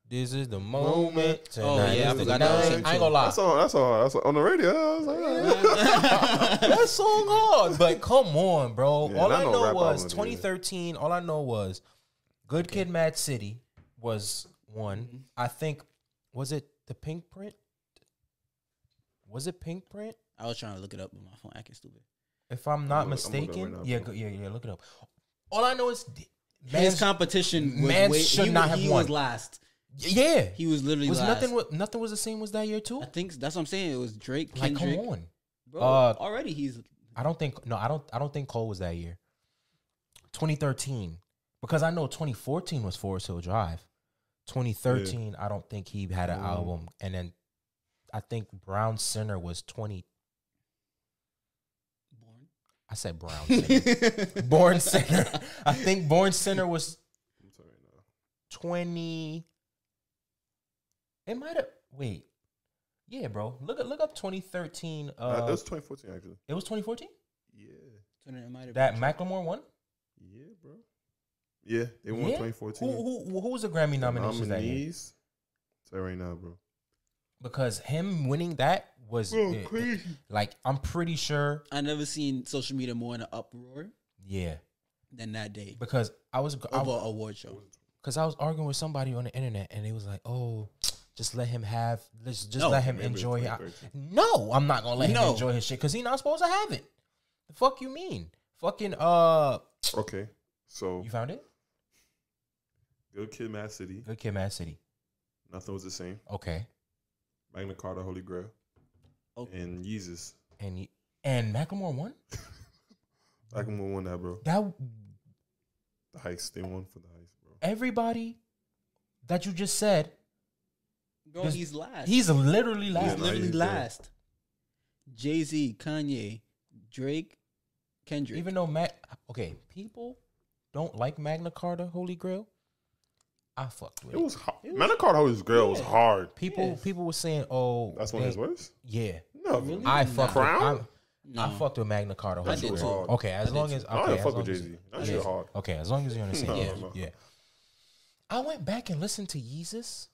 This is the moment. Tonight. I forgot that one. I ain't gonna lie. That's on the radio. I was like, That song hard, but come on, bro. Yeah, all I I know know rap was album, 2013. All I know was Good Kid, Mad City was one. I think was it the Pink Print? Was it Pink Print? I was trying to look it up, but my phone acting stupid. If I'm not mistaken, right now, look it up. All I know is his competition was man should not have he won. was last. Yeah, He was literally last. nothing was the same as that year too. I think that's what I'm saying. It was Drake, Like, Kendrick. come on, Bro, already he's. I don't think Cole was that year. 2013, because I know 2014 was Forest Hill Drive. 2013, I don't think he had an album, and then I think Brown Center was 20. I said Brown Center. Born Center. I think Born Center was 20. It might have. Wait. Yeah, bro. Look up 2013. it was 2014 actually. It was 2014. Yeah. It might have That Macklemore won. Yeah, bro. Yeah, they won 2014. Who was the Grammy nomination that year? Say right now, bro. Because him winning that was crazy. like, I'm pretty sure. I never seen social media more in an uproar Yeah. than that day. Because Over an award show. Because I was arguing with somebody on the internet, and they was like, "Oh, just let him have, just No, let him enjoy it." No, I'm not gonna let him enjoy his shit because he's not supposed to have it. The fuck you mean? Fucking Okay, so you found it? Good Kid, Mad City. Good Kid, Mad City. Nothing was the same. Okay. Magna Carta, Holy Grail. Okay. And Yeezus. And Macklemore won. Macklemore won that, bro. That The heist. They won for the heist, bro. everybody that you just said. Bro, he's last. He's literally last. He's literally last. Jay-Z, Kanye, Drake, Kendrick. Even though people don't like Magna Carta, Holy Grail. I fucked with it. It was hard. Magna Carta, Holy Grail was hard. People were saying, "Oh, that's one of his words." Yeah, no, really? I fucked with. No. I fucked with Magna Carta. I did too. Okay, as long as I don't fuck with Jay-Z. That shit hard. Okay, as long as you're on the same. No. Yeah. I went back and listened to Yeezus.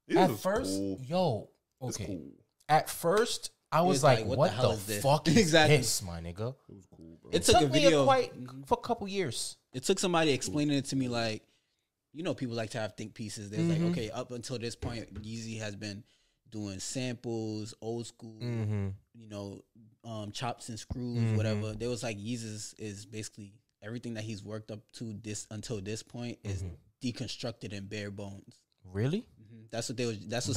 Yeezus At was first, cool. okay. Cool. At first, I was like, "What the fuck is exactly this, my nigga?" It was cool, bro. It took a video for a couple years. It took somebody explaining it to me, like, you know, people like to have think pieces. There's like, okay, up until this point, Yeezy has been doing samples, old school, you know, chops and screws, whatever. There was like Yeezus is basically everything that he's worked up to this until this point is deconstructed in bare bones. Really? That's what they was. That's what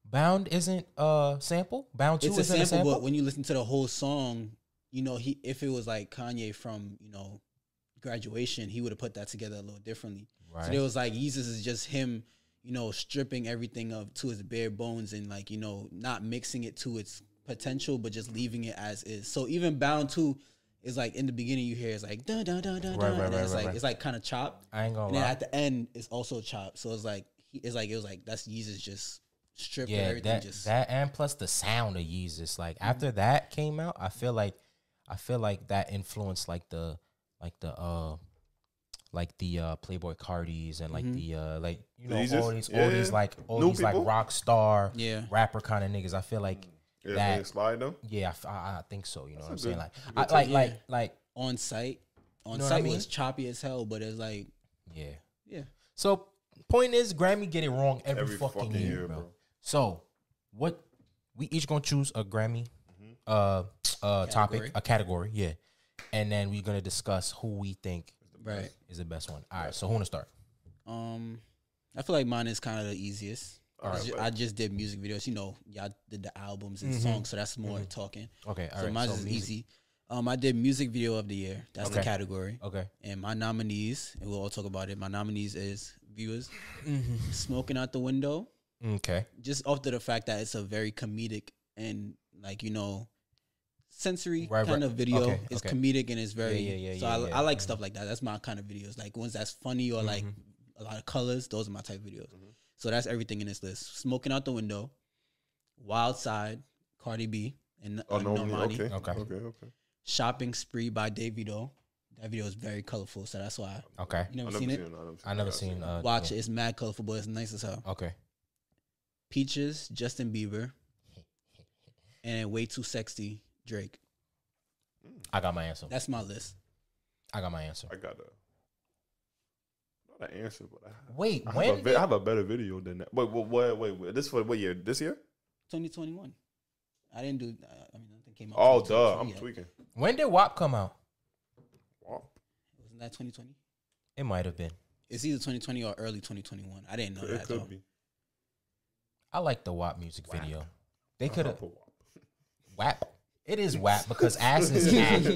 Bound isn't a sample. Bound 2 it's a isn't sample, but when you listen to the whole song, you know, if it was like Kanye from, you know, Graduation, he would have put that together a little differently. Right. So there was like Yeezus is just him, you know, stripping everything up to his bare bones and like, you know, not mixing it to its potential, but just leaving it as is. So even Bound 2 is like in the beginning you hear it's like dun dun dun dun dun, and it's like it's like kind of chopped. I ain't gonna and lie. then at the end it's also chopped. So it's like it was like that's Yeezus just stripping everything. That and plus the sound of Yeezus. Like after that came out, I feel like that influenced like the Playboy Cardis and like the like, you know, all these like rock star rapper kind of niggas. I feel like that slide them. Yeah, I think so. You know That's what I'm good, saying? Like on site. On you know site what I mean? was choppy as hell, but it's like yeah. So point is, Grammy get it wrong every fucking year, bro. So what we each gonna choose a Grammy topic, a category, yeah. And then we're gonna discuss who we think is the best one. All right, so who wanna start? I feel like mine is kind of the easiest. I just did music videos. You know, y'all did the albums and songs, so that's more talking. Okay, all so right. Mine is easy. I did music video of the year. That's the category. Okay. And my nominees, and we'll all talk about it. My nominees is Viewers, Smoking Out the Window. Okay. Just off to the fact that it's a very comedic and like, you know, sensory kind of video. Okay, it's comedic and it's very I like stuff like that. That's my kind of videos. Like ones that's funny or like a lot of colors. Those are my type of videos. So that's everything in this list. Smoking Out the Window, Wild Side, Cardi B, and Mani. Mani. Okay. Shopping Spree by Davido, That video is very colorful, so that's why. Okay. You never seen it? I never seen. Watch it. It's mad colorful, but it's nice as hell. Okay. Peaches, Justin Bieber, and Way Too Sexy, Drake. I got my answer. That's my list. I got my answer. I got not an answer, but I have a better video than that. Wait. This for what year? This year? 2021. I didn't do. Nothing came out. Oh, duh! I'm tweaking. When did WAP come out? WAP. Wasn't that 2020? It might have been. It's either 2020 or early 2021. I didn't know It that. could be. I like the WAP music video. They could have WAP. WAP. It is WAP because ass is ass.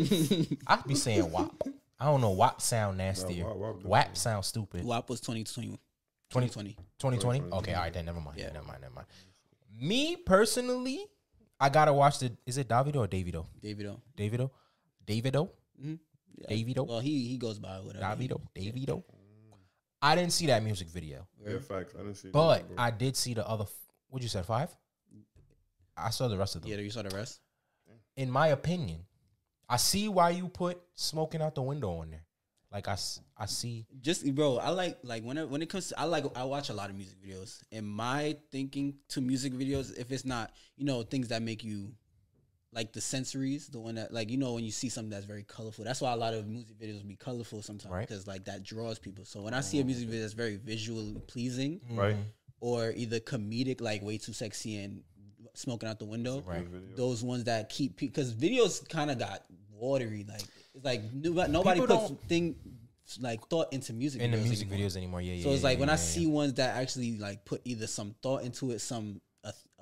I be saying WAP. I don't know. WAP sound nastier. WAP sounds stupid. WAP was 2020. 2020. 2020? Okay, all right, then never mind. Yeah. Never mind. Me personally, I gotta watch is it Davido or Davido? Davido. Mm-hmm. Yeah. Davido? Well, he goes by whatever. Davido. I didn't see that music video. Yeah, facts. I didn't see. But I did see the other. What'd you say? 5? I saw the rest of them. Yeah, you saw the rest. In my opinion, I see why you put Smoking Out the Window on there. Like I see. Just bro, I like when it comes to I watch a lot of music videos. And my thinking to music videos, if it's not things that make you like the sensories, the one that when you see something that's very colorful. That's why a lot of music videos be colorful sometimes because that draws people. So when I see a music video that's very visually pleasing, right, or either comedic like Way Too Sexy and Smoking Out the Window, right, those ones that keep because videos kind of got watery. Like it's like nobody puts thought into music videos anymore. Yeah. So it's like when I see ones that actually like put either some thought into it,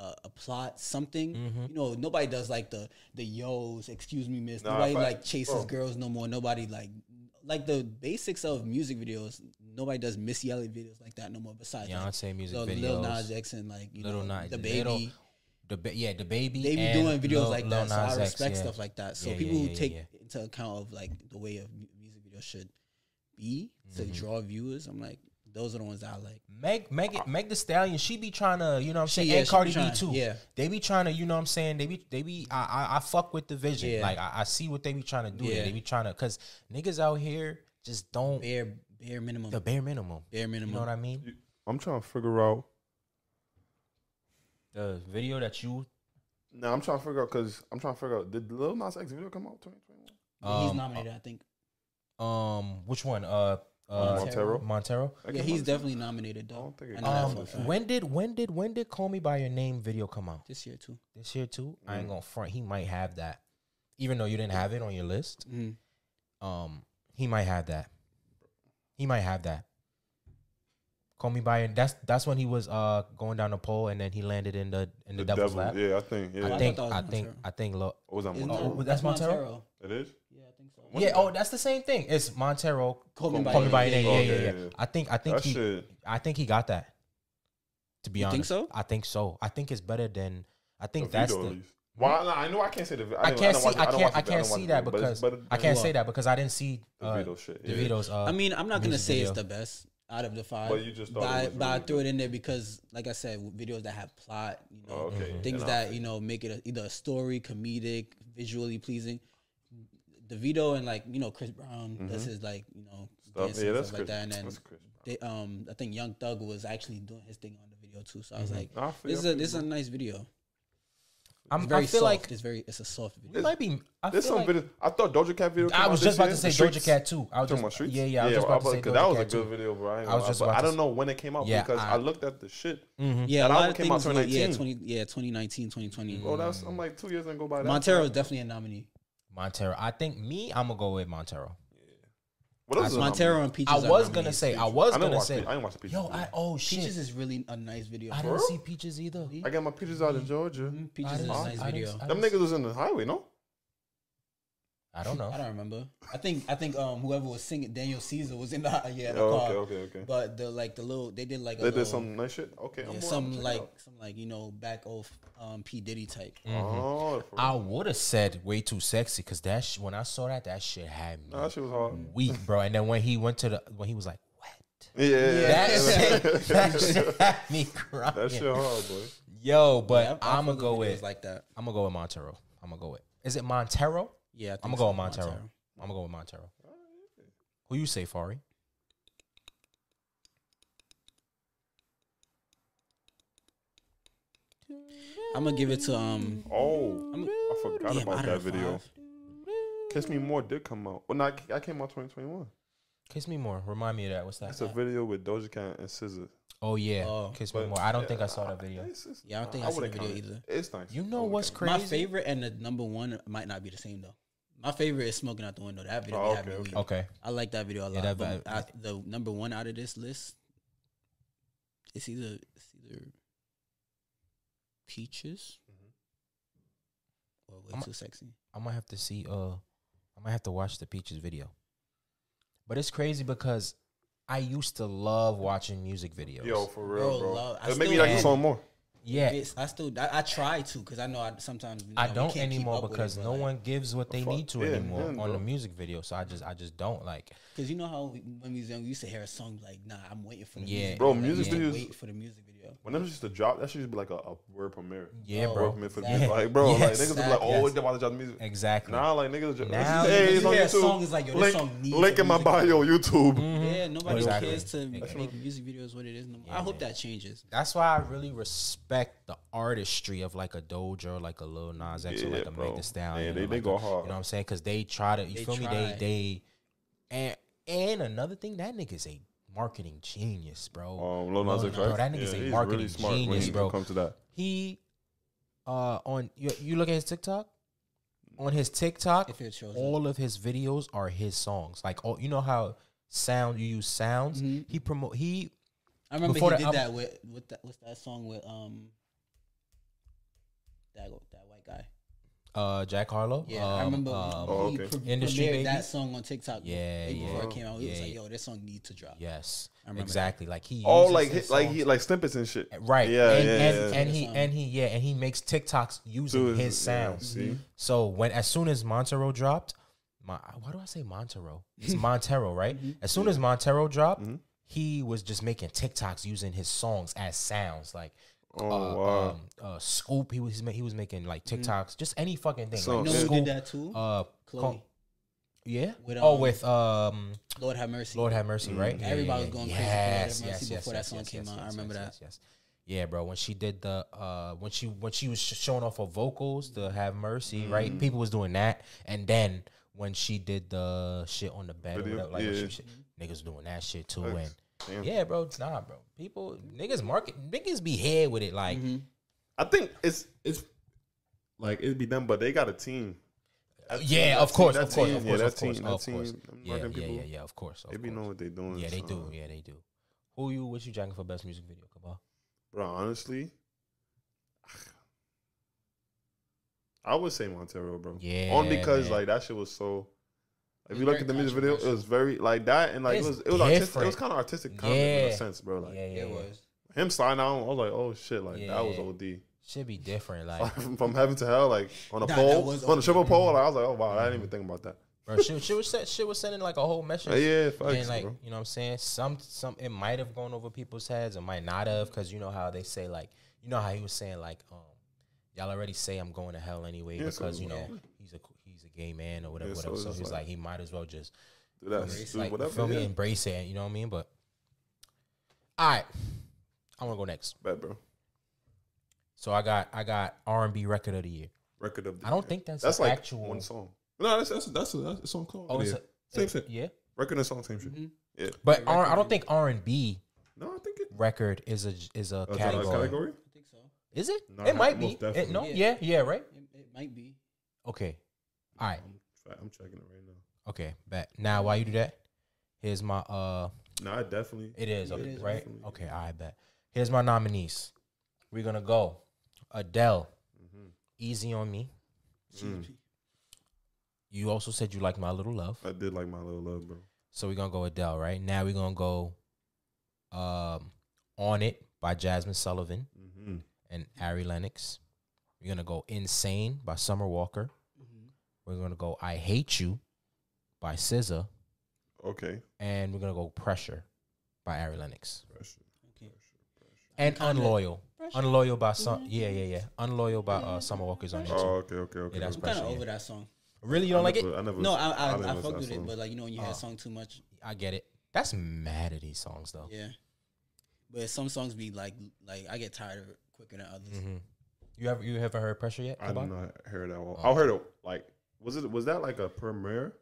a plot, something. Mm-hmm. Nobody does like the yo's. Excuse me, miss. Nobody like chases girls no more. Nobody like the basics of music videos. Nobody does Missy Elliott videos like that no more. Besides Beyonce music videos, Lil Nas X and the baby. The baby. They be doing videos like that, Lil so I Nas respect X, stuff like that. So people who take into account of like the way of music videos should be to draw viewers, I'm like, those are the ones that I like. Meg the Stallion, she be trying to, you know what I'm saying, and she Cardi be B trying, too. yeah. They be trying to, you know what I'm saying, they be I fuck with the vision. Yeah. Like I see what they be trying to do. Yeah. They be trying to, cause niggas out here just don't bare minimum. the bare minimum. Bare minimum. You know what I mean? I'm trying to figure out The video that you No, I'm trying to figure out did Lil Nas X video come out 2021? He's nominated, I think. Which one? Montero. Yeah, he's definitely nominated though. I don't think it when did Call Me by Your Name video come out? This year too. This year too? I ain't gonna front. He might have that, even though you didn't have it on your list. He might have that. Call Me by Your. That's when he was going down the pole and then he landed in the devil's lap. Yeah, I think. Yeah. I think. Look, What was that? oh, that's Montero? It is. Yeah, I think so. Yeah. Oh, that's the same thing. It's Montero. Call Me by Your Name. Yeah. Yeah. I think he got that. To be honest, think so? I think so. I think it's better than. I think The that's video, the. at least. Well, I know I can't say the. I can't see that because I can't say that because I didn't see the video shit. the videos. I mean, I'm not gonna music say video. it's the best out of the 5. But you just thought it was but I really threw it in there because, like I said, videos that have plot, things that make it either a story, comedic, visually pleasing. The video and Chris Brown does his stuff, stuff like that, and then they, I think Young Thug was actually doing his thing on the video too. So I was like, this is a nice video. It's very soft. It's a soft video. It might be. There's some video. I thought Doja Cat video. I was just about to say Doja Cat too. I was talking just about Streets. Yeah. I was just about to say Doja that was a Cat good too. video, bro. I don't know when it came out because I looked at the shit. Yeah, that a lot album of came out things. 2019. 2019, 2020. Bro, I'm like 2 years didn't go by that. Montero is definitely a nominee. Montero. I think I'm gonna go with Montero. What else is Montero and Peaches. I was gonna say. I didn't watch the Peaches. Yo, shit. Peaches is really a nice video. I didn't see Peaches either. I got my Peaches out in Georgia. Peaches is a nice video. Them niggas was in the highway, no? I don't know. I don't remember. I think whoever was singing, Daniel Caesar was in the car. Okay. But they did some nice shit. Okay, some back off P Diddy type. Oh, I would have said Way Too Sexy because when I saw that shit had me that shit was hard. weak, bro. And then when he went when he was like, "What?" Yeah. That shit had me crying. That shit hard, boy. Yo, but Yeah, I'm gonna go with like that. I'm gonna go with Montero. Is it Montero? Yeah, I'm gonna go with Montero. I'm gonna go with Montero. Who you say, Fari? I'm gonna give it to I forgot damn, about out that of the video. 5. Kiss Me More did come out. Well, no, I came out 2021. Kiss Me More. Remind me of that. What's that? It's a video with Doja Cat and SZA. Oh yeah, Oh. Kiss Me But, More. I don't think I saw that video. Yeah, I don't think I seen the wouldn't video count it. either. It's nice. You I know wouldn't what's count it. crazy? My favorite and the number one might not be the same though. My favorite is Smoking Out the Window. That video Oh, be having okay, weed. Okay. I like that video a Yeah, lot. that But the number one out of this list, it's either Peaches or Way Too Sexy. I might have to see. I might have to watch the Peaches video. But it's crazy because I used to love watching music videos. Yo, for real, Bro, bro. I It made me still like the am. song more. Yeah, I try to because I know I sometimes I we don't can't keep anymore up with because it, no but, one gives what they Fuck, need to yeah, anymore yeah, on bro. the music video. So I just don't like. Because you know how when we was young, we used to hear a song like, "Nah, I'm waiting for the Yeah. music Bro, video." music Like, videos- wait for the music video. When them used to drop, that shit used to be like a word premiere. Yeah, Oh, bro. Word premiere for the exactly. music. Like, bro, like Yes, niggas would be like, exactly. oh, Yes. they about to drop the music. Exactly. Nah, like niggas just Now, hey, when it's you on hear a YouTube. song, it's like, yo, this song needs link a in my music bio, YouTube. Yeah, nobody Exactly. cares to Exactly. make music videos what it is. No more. Yeah, I hope man. that changes. That's why I really respect the artistry of like a Doja or like a Lil Nas X or like a bro. Meg Thee Stallion. Yeah, or they like go a- hard. You know what I'm saying? Because they try to. You They feel me? try. They and another thing, that nigga's a marketing genius, bro. Lil Nas X, Bro, right? that nigga's a he's marketing really smart when genius, he bro. comes to that. He on you look at his TikTok. On his TikTok, If it shows all of his videos are his songs. Like, all, you know how you use sounds. Mhm. He I remember Before he the did album- that with that. What's that song with that white guy? Jack Harlow. Yeah, I remember Oh, he okay. Industry premiered Babies? that song on TikTok. Yeah, way before yeah, it came out. He was yeah. like, "Yo, this song needs to drop." Yes, I remember exactly. Like he Oh, uses like his he songs- like snippets and shit. right. Yeah, and, yeah, and, yeah. and he makes TikToks using Dude, his sounds. see? So as soon as Montero dropped, why do I say Montero? It's Montero, right? As soon as Montero dropped, he was just making TikToks using his songs as sounds. Like Oh, wow. Scoop, he was making like TikToks, just any fucking thing. So- like You know who Scoop, did that too? Chloe. yeah. With, with Lord Have Mercy. Lord Have Mercy, right? Everybody was going crazy for Lord Have Mercy yes, before that yes, song yes, came yes, out. I yes, remember yes, that. yes. Yeah, bro. When she did the when she was showing off her vocals to Have Mercy, right? People was doing that, and then when she did the shit on the bed, or Video? whatever, like when Yeah. niggas doing that shit too, Thanks. and Damn. yeah, bro, nah, bro. People, niggas be here with it, like. I think it's like it'd be them, but they got a team. Yeah, of course, of course, team, of yeah, course, that of course, team, of that course. team, them Yeah, marketing people, yeah, of course. They be knowing what they doing. Yeah, they so. do. Yeah, they do. What you jacking for best music video, Kaba? Bro, honestly, I would say Montero, bro. Yeah, only because man. like that shit was so. If It's you look very at the music video, it was controversial. very like that, and like It's it was artistic. It different. was kind of artistic content in Yeah. a sense, bro. Like Yeah, It was. him sliding out, I was like, oh shit, like that was Yeah. OD. Should be different, like. From heaven to hell, like on a Nah, pole, that was on a OD. triple pole. Like, I was like, oh wow, I didn't even think about that. Bro, she was sending like a whole message. Yeah, facts, and like bro. you know what I'm saying, some it might have gone over people's heads, it might not have, because you know how they say, like, you know how he was saying, like, y'all already say I'm going to hell anyway, Yeah, because so- you know he's a gay man or whatever, Yeah, whatever. so So it's he's like- like he might as well just Do that, Embrace do like whatever. feel me, Yeah. embrace it. You know what I mean? But all right, I want to go next. Bet, bro. So I got R&B record of the year. Record of the I don't year. think that's that's an like actual one song. No, that's a song called. Oh, it's yeah. a, Same shit. Yeah, Record and song, same shit. Yeah. but Yeah, I don't think R&B No, I think it. record is a category. Category? I think so. Is it? No, It might be. most definitely. No, Yeah. yeah, right. It might be. Okay. All right. I'm checking it right now. Okay. Bet. Now, while you do that, here's my No, I definitely. It is, Yeah, okay, it is, right? definitely. Okay. I bet. Here's my nominees. We're gonna go. Adele. Easy on Me. You also said you like My Little Love, I did like My Little Love, bro. so we're gonna go Adele. Right now, we're gonna go. On It by Jasmine Sullivan and Ari Lennox. We're gonna go Insane by Summer Walker. We're gonna go I Hate You by SZA, Okay. and we're gonna go Pressure by Ari Lennox. Pressure. Okay. And kinda- Unloyal. Unloyal by some Unloyal by Summer Walker's on it too. Oh, okay. Yeah, that's I'm kind Pressure. of Yeah. over that song. Really, you don't like it? I never. No, didn't I listen to fucked that with it, song. but like, you know, when you hear a song too much, I get it. That's mad at these songs though. yeah. But some songs be like I get tired of it quicker than others. You ever heard Pressure yet? I Kaba? did not hear that one. I heard it like was that like a premiere?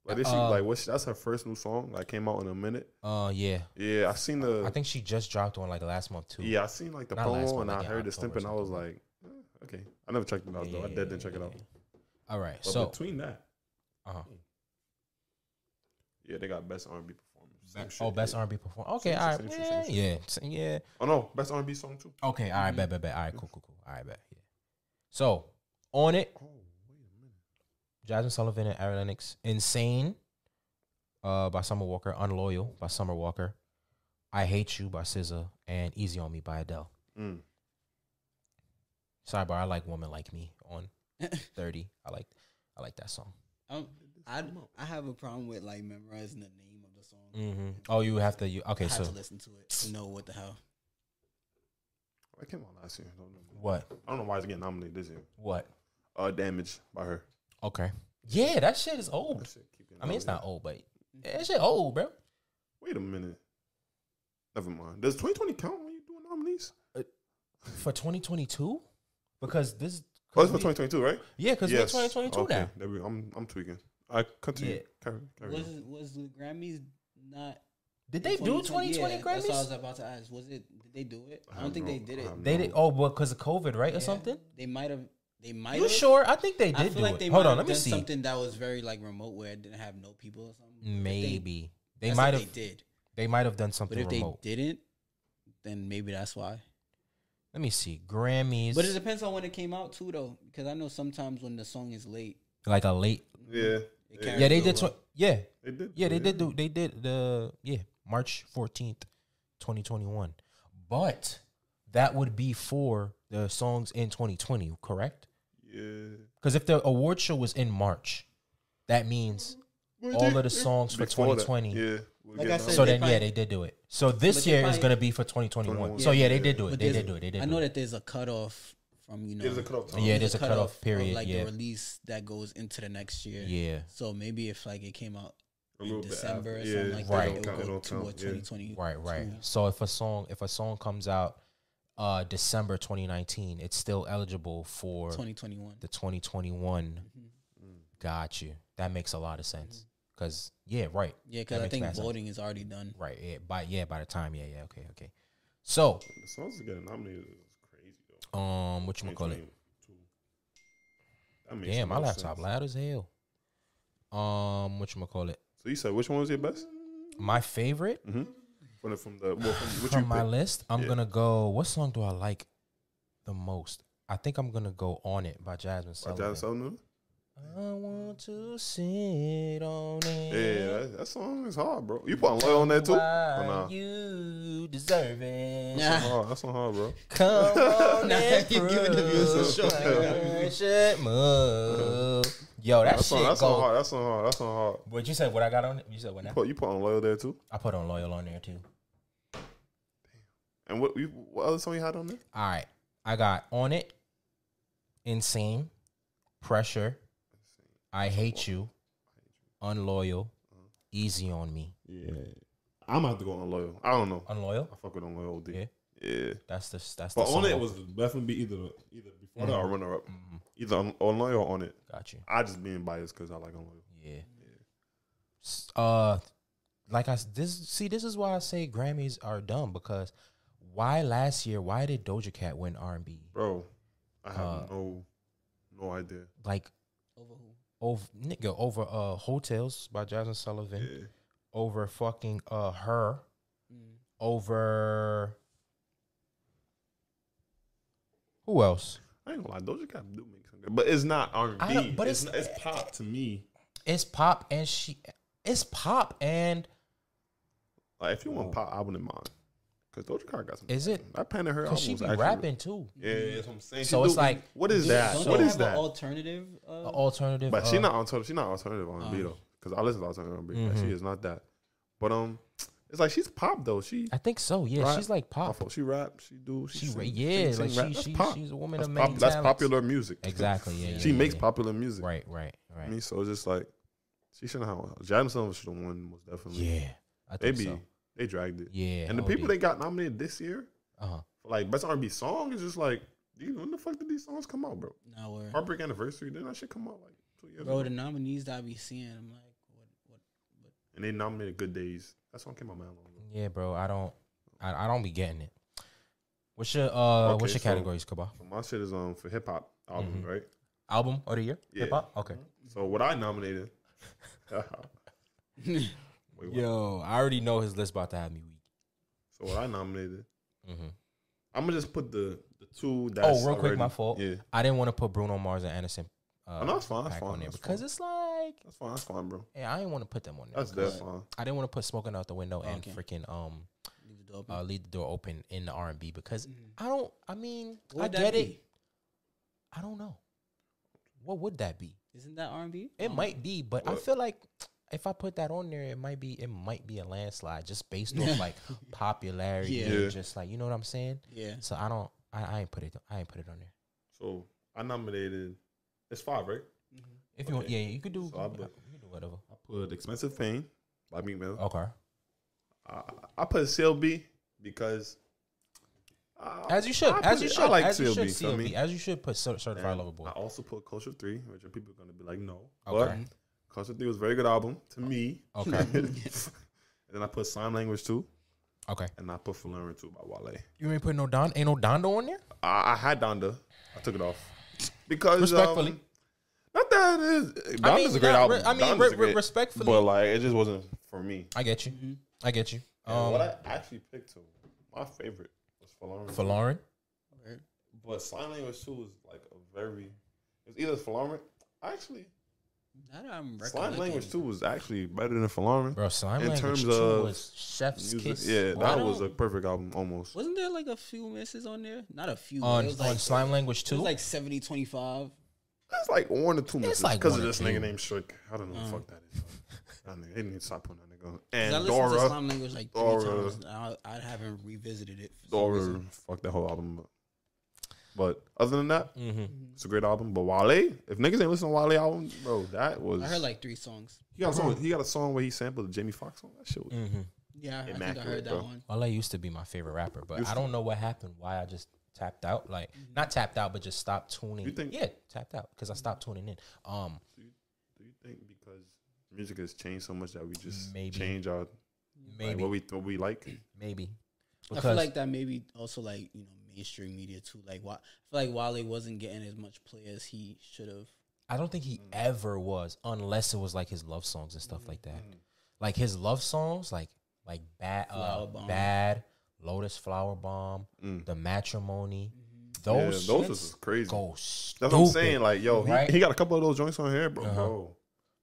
Like did she like that's her first new song? Like came out in a minute. Yeah. Yeah, I seen the. I think she just dropped one like last month too. Yeah, I seen like the Not last promo month, and like I in heard the October snippet and I or was like, okay. I never checked it out though. I didn't check it out. All right. But So between that, uh-huh. yeah, they got best R&B performance. Same shit, Best yeah. R&B performance. Okay, Same all shit, right. same shit. Yeah. Oh no, best R&B song too. Okay, all right, bet. All right, cool. All right, bet. Yeah. So, on it, Oh wait a minute. Jasmine Sullivan and Aaron Lennox. Insane by Summer Walker. Unloyal by Summer Walker. I Hate You by SZA. And Easy on Me by Adele. Sidebar, I like Woman Like Me on 30. I like that song. I have a problem with like memorizing the name of the song. Oh, you have to. Okay, I so have to listen to it to know what the hell. I came out last year. what? I don't know why it's getting nominated this year. What? Damage by her. Okay. Yeah, that shit is old. That shit keep getting I mean, it's not nominated. old, but that shit old, bro. Wait a minute. Never mind. Does 2020 count when you doing nominees? For 2022, because this. Oh, it's for 2022, right? Yeah, because Yes. we're 2022 Okay. now. There we go. I'm tweaking. I continue. Yeah. Carry on. Was the Grammys not? Did they do 2020 yeah, Grammys? That's what I was about to ask. Did they do it? I don't think they did it. They did. Oh, well, because of COVID, right, or Yeah, something? They might have. You sure? I think they I did feel do like it. they Hold might on, have let me done see. something that was very like remote where it didn't have no people or something. Maybe they That's might if have. They did. They might have done But something if remote. they didn't, then maybe that's why. Let me see. Grammys. But it depends on when it came out too, though, because I know sometimes when the song is late, like a late. Yeah. it carries Yeah, they over. did. Yeah, They did. yeah, they did. They did the March 14th, 2021. But that would be for the songs in 2020, correct? Yeah. Because if the award show was in March, that means all of the songs for Before that, 2020. Yeah. Like I said, So they then, probably- they did do it. So this But they year is probably- going to be for 2021. 21. So yeah, they Yeah. did do it. But They there's- did do it. They did. I do know it. that there's a cutoff from There's a cutoff time. Yeah, there's a cutoff period. of, like Yeah, the release that goes into the next year. yeah. So maybe if like it came out A in little bit December or after. something Yeah, like right. that, it It would go don't count, towards yeah. 2020. Right. So if a song comes out December 2019, it's still eligible for 2021. the 2021. Got you. That makes a lot of sense. Cause right. Yeah, That because I makes think mad sense. voting is already done. Right. Yeah. By the time. Yeah. Okay. So The songs that get nominated is crazy though. what you call it? 2022. That makes Damn, my no laptop sense. loud as hell. What you call it? So you said which one was your best? My favorite From what you from my picked? list, I'm Yeah. gonna go. What song do I like the most? I think I'm gonna go "On It" by Jasmine By Sullivan. Jasmine Sullivan? I want to sit on it. Yeah, that song is hard, bro. You put Unloyal on that too? Why Or nah? You deserve it. That's so hard, bro. Come on, Nah, and you giving the views a prove show. I should move. Yo, that shit That's go. so hard. That's so hard. That's so hard. What you said? What I got on it? You said what now? You put Unloyal there too? I put on Loyal on there too. And what other song you had on there? All right, I got On It, Insane, Pressure, I Hate You, Unloyal, Easy on Me. Yeah. I'm gonna have to go Unloyal. I don't know. Unloyal? I fuck with Unloyal. Yeah. Yeah. That's the But song. On It was definitely be either before that or runner up. Either Unloyal or On It. Got you. I just being biased because I like Unloyal. Yeah. Like this is why I say Grammys are dumb, because why did Doja Cat win R&B? Bro, I have no idea. Like Over who? over Hotels by Jasmine Sullivan, Yeah. over fucking Her, over who else? I ain't gonna lie, Doja Cat do make some good, but it's not R&B. But it's pop to me. It's pop and Like if you want pop, I wouldn't mind. Cause Doja Cat got some. Is it? I painted her because album she was be actually rapping too. Yeah, that's what I'm saying. So it's like, what is that? Don't What they is have an that? alternative? Alternative, But she's not alternative R&B though. Cause I listen to alternative R&B. Like, she is not that. But It's like she's pop though. I think so. Yeah, rap. she's like My pop. fault. She rap. She do. She sing, yeah, sing, like rap. That's pop. she's a woman That's of many That's talents. popular music. Exactly. Yeah. She makes popular music. Right. I mean, so it's just like she shouldn't have. Jasmine Sullivan should have won most definitely. Yeah, I think so. They dragged it. Yeah, and the people they got nominated this year, for like best R&B song, is just like, dude, when the fuck did these songs come out, bro? No word. Heartbreak Anniversary, didn't that shit come out like 2 years Bro, ago? the nominees that I be seeing, I'm like, what? And they nominated Good Days. That song came out man long ago. Yeah, bro. I don't be getting it. What's your categories, Kaba? So my shit is for hip hop albums, right? Album of the year? Yeah. Hip hop? Okay. So what I nominated. Wait, what? Yo, I already know his list about to have me weak. So what I nominated. Mm-hmm. I'm gonna just put the two. That's real quick, already, my fault. Yeah. I didn't want to put Bruno Mars and Anderson. No, that's fine. That's back fine. on there That's because fine. it's like That's fine, bro. yeah, I didn't want to put them on there. That's fine. I didn't want to put Smoking Out the Window and Okay. freaking Leave the door open. Leave the Door Open in the R&B because Mhm. I mean, What I would that get be? it. I don't know. What would that be? Isn't that R&B? It might be, but I What? feel like if I put that on there, it might be a landslide just based off like popularity, Yeah. and just like you know what I'm saying. Yeah. So I ain't put it on there. So I nominated. It's 5, right? If you want, Okay. yeah, you could do, So I you put- could do whatever. I put Expensive Fame by Meek Mill. Okay. I put CLB because. As you should, I like as you should, CLB. So I CLB, mean, as you should put Certified and Lover Boy. I also put Culture 3, which are people are gonna be like, no. Okay. But Culture 3 was a very good album to me. Okay. And then I put Sign Language 2, Okay. and I put Falarin 2 by Wale. You ain't put no ain't no Dondo on there? I had Donda. I took it off because Respectfully. not that it is. Donda's a great album. Donda's a great- respectfully. but like it just wasn't for me. I get you. I get you. And what I actually picked to my favorite was Falarin. For Lauren. But Sign Language 2 is like a very. It's either Falarin. Actually, That I'm Sign Language 2 was actually better than Falarin. Bro, Slime In Language terms 2 of was Chef's music. Kiss. Yeah, Well, I that was a don't- perfect album almost. Wasn't there like a few misses on there? Not a few. on it was like, Slime Language It 2. was like 70-25. It's like 1 or 2 minutes like because of 1 or this 2. nigga named Shook. I don't know what the fuck that is. That nigga, they need to stop putting that nigga on. 'Cause I And listened to Dora, Slime Language like 3 Dora. times. I haven't revisited it. For some Dora, reason. fuck that whole album up. But other than that, Mm-hmm. it's a great album. But Wale, if niggas ain't listen to Wale album, bro, that was. I heard like 3 songs. he got a song where he sampled the Jamie Foxx song. That shit was. Mm-hmm. Yeah, I think I Immaculate, heard that bro. one. Wale used to be my favorite rapper, but Used I to. don't know what happened. Why I just tapped out. Like not tapped out, but just stopped tuning. You think- Yeah, tapped out because I stopped tuning in. Do you think because music has changed so much that we just Maybe. change our Maybe, like, what we like? maybe. I feel like that maybe also like mainstream media too. Like I feel like Wale wasn't getting as much play as he should have. I don't think he ever was, unless it was like his love songs and stuff like that. Mm-hmm. Like his love songs, like Flower Bomb. bad, Lotus Flower Bomb, the Matrimony. Yeah, Those those shits is crazy. go That's stupid. what I'm saying. Like, yo, Right? he got a couple of those joints on here, bro. Uh-huh. Bro,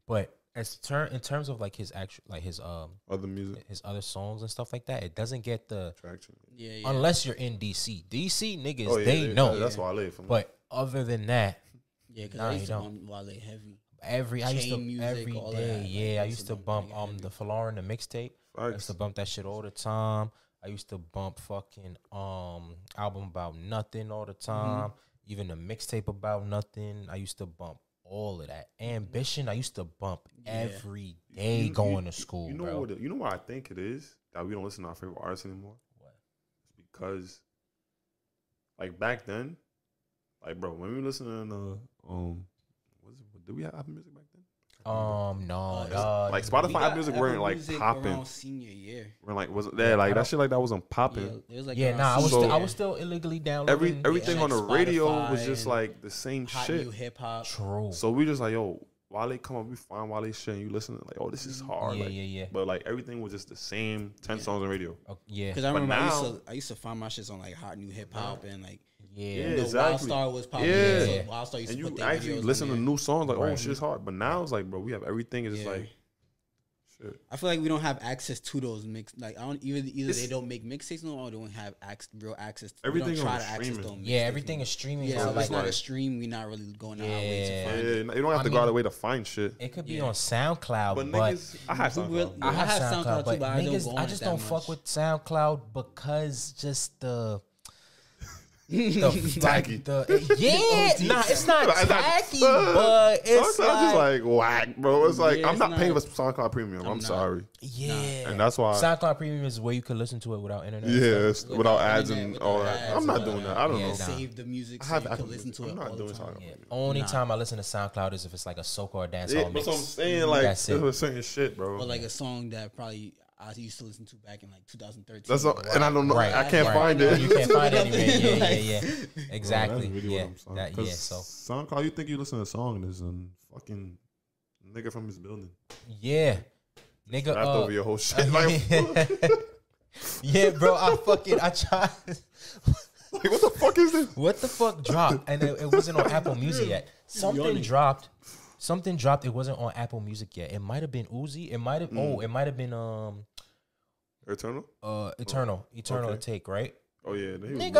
But in terms of like his actual like his other music other songs and stuff like that, it doesn't get the traction. Yeah, yeah. unless you're in DC. DC niggas, Oh yeah, they yeah, know. That's why I live. But other than that, Yeah, because Nah, I you used to don't. bump Wale heavy. I used to Chain music, every all of day. that, like, Yeah, I I used to bump the Falarin, the mixtape. I used Facts. to bump that shit all the time. I used to bump fucking album about nothing all the time. Even the mixtape about nothing. I used to bump all of that. Ambition, I used to bump every day going to school, You know bro. what? You know what I think it is that we don't listen to our favorite artists anymore. What? It's because, like back then, like bro, when we were listening to did we have Apple Music back then? No, Like Spotify We got Apple Music weren't Apple like Music popping. around senior year. We're like wasn't there like that shit like that wasn't Yeah, popping. it was like Yeah, around nah, I was senior I year. was still illegally downloading Everything like on the radio was Spotify just and like the same hot shit. new hip hop. True. So we just like, yo, Wale come up, we find Wale shit, and you listen, like, oh, this is hard. Yeah, like, yeah. But like everything was just the same 10 songs on radio. Oh, yeah. Because I But remember now- I used to find my shits on like hot new hip hop and like Yeah. Yeah, you know, exactly. Wildstar was popping. Yeah. So Wildstar used And to put you their actually videos listen to on new songs, like, oh, Right. shit's hard. But now it's like, bro, we have everything. It's just Yeah. like, shit. I feel like we don't have access to those mix. Like I don't either they don't make mixtapes no more, or don't have real access. Everything we don't try on to access streaming. those. Yeah, everything is streaming. Yeah, so if like, it's not a stream. We're not really going out our way to find it. Yeah, you don't have to go out of the way to find shit. it could be on SoundCloud, But but niggas, I have SoundCloud. I have SoundCloud, too, but but I don't niggas, go on I it just that don't much. fuck with SoundCloud because just the Tacky. it's not tacky, SoundCloud but it's just like whack, bro. It's like Yeah, I'm it's not paying for not. SoundCloud Premium. I'm not. sorry, yeah. and that's why. SoundCloud Premium is where you can listen to it without internet. Yes, without ads internet, and without all that. ads, I'm not without doing that. that. I don't Yeah, know. nah. Save the music I so have you can Apple listen to Music. it I'm not all doing the time. SoundCloud. Yeah. Only time I listen to SoundCloud is if it's like a soca or dancehall Yeah, mix. but so I'm saying like That's it. it was certain shit, bro. Or like a song that probably I used to listen to back in like 2013. That's all, and I don't know. Right, I can't right. find it. You can't find it anywhere. Yeah. Exactly. Bro, that's really yeah. what I'm saying. That, 'Cause yeah. So SoundCloud, you think you listen to a song and there's a fucking nigga from his building yeah, nigga. wrapped over your whole shit. Like, Yeah, bro. I tried. like, what the fuck is this? What the fuck dropped? And it wasn't on Apple Music yet. Something dropped. Something dropped. It wasn't on Apple Music yet. It might have been Uzi. It might have. Oh, it might have been Eternal? Eternal Okay. to take, right? Oh yeah, Nigga,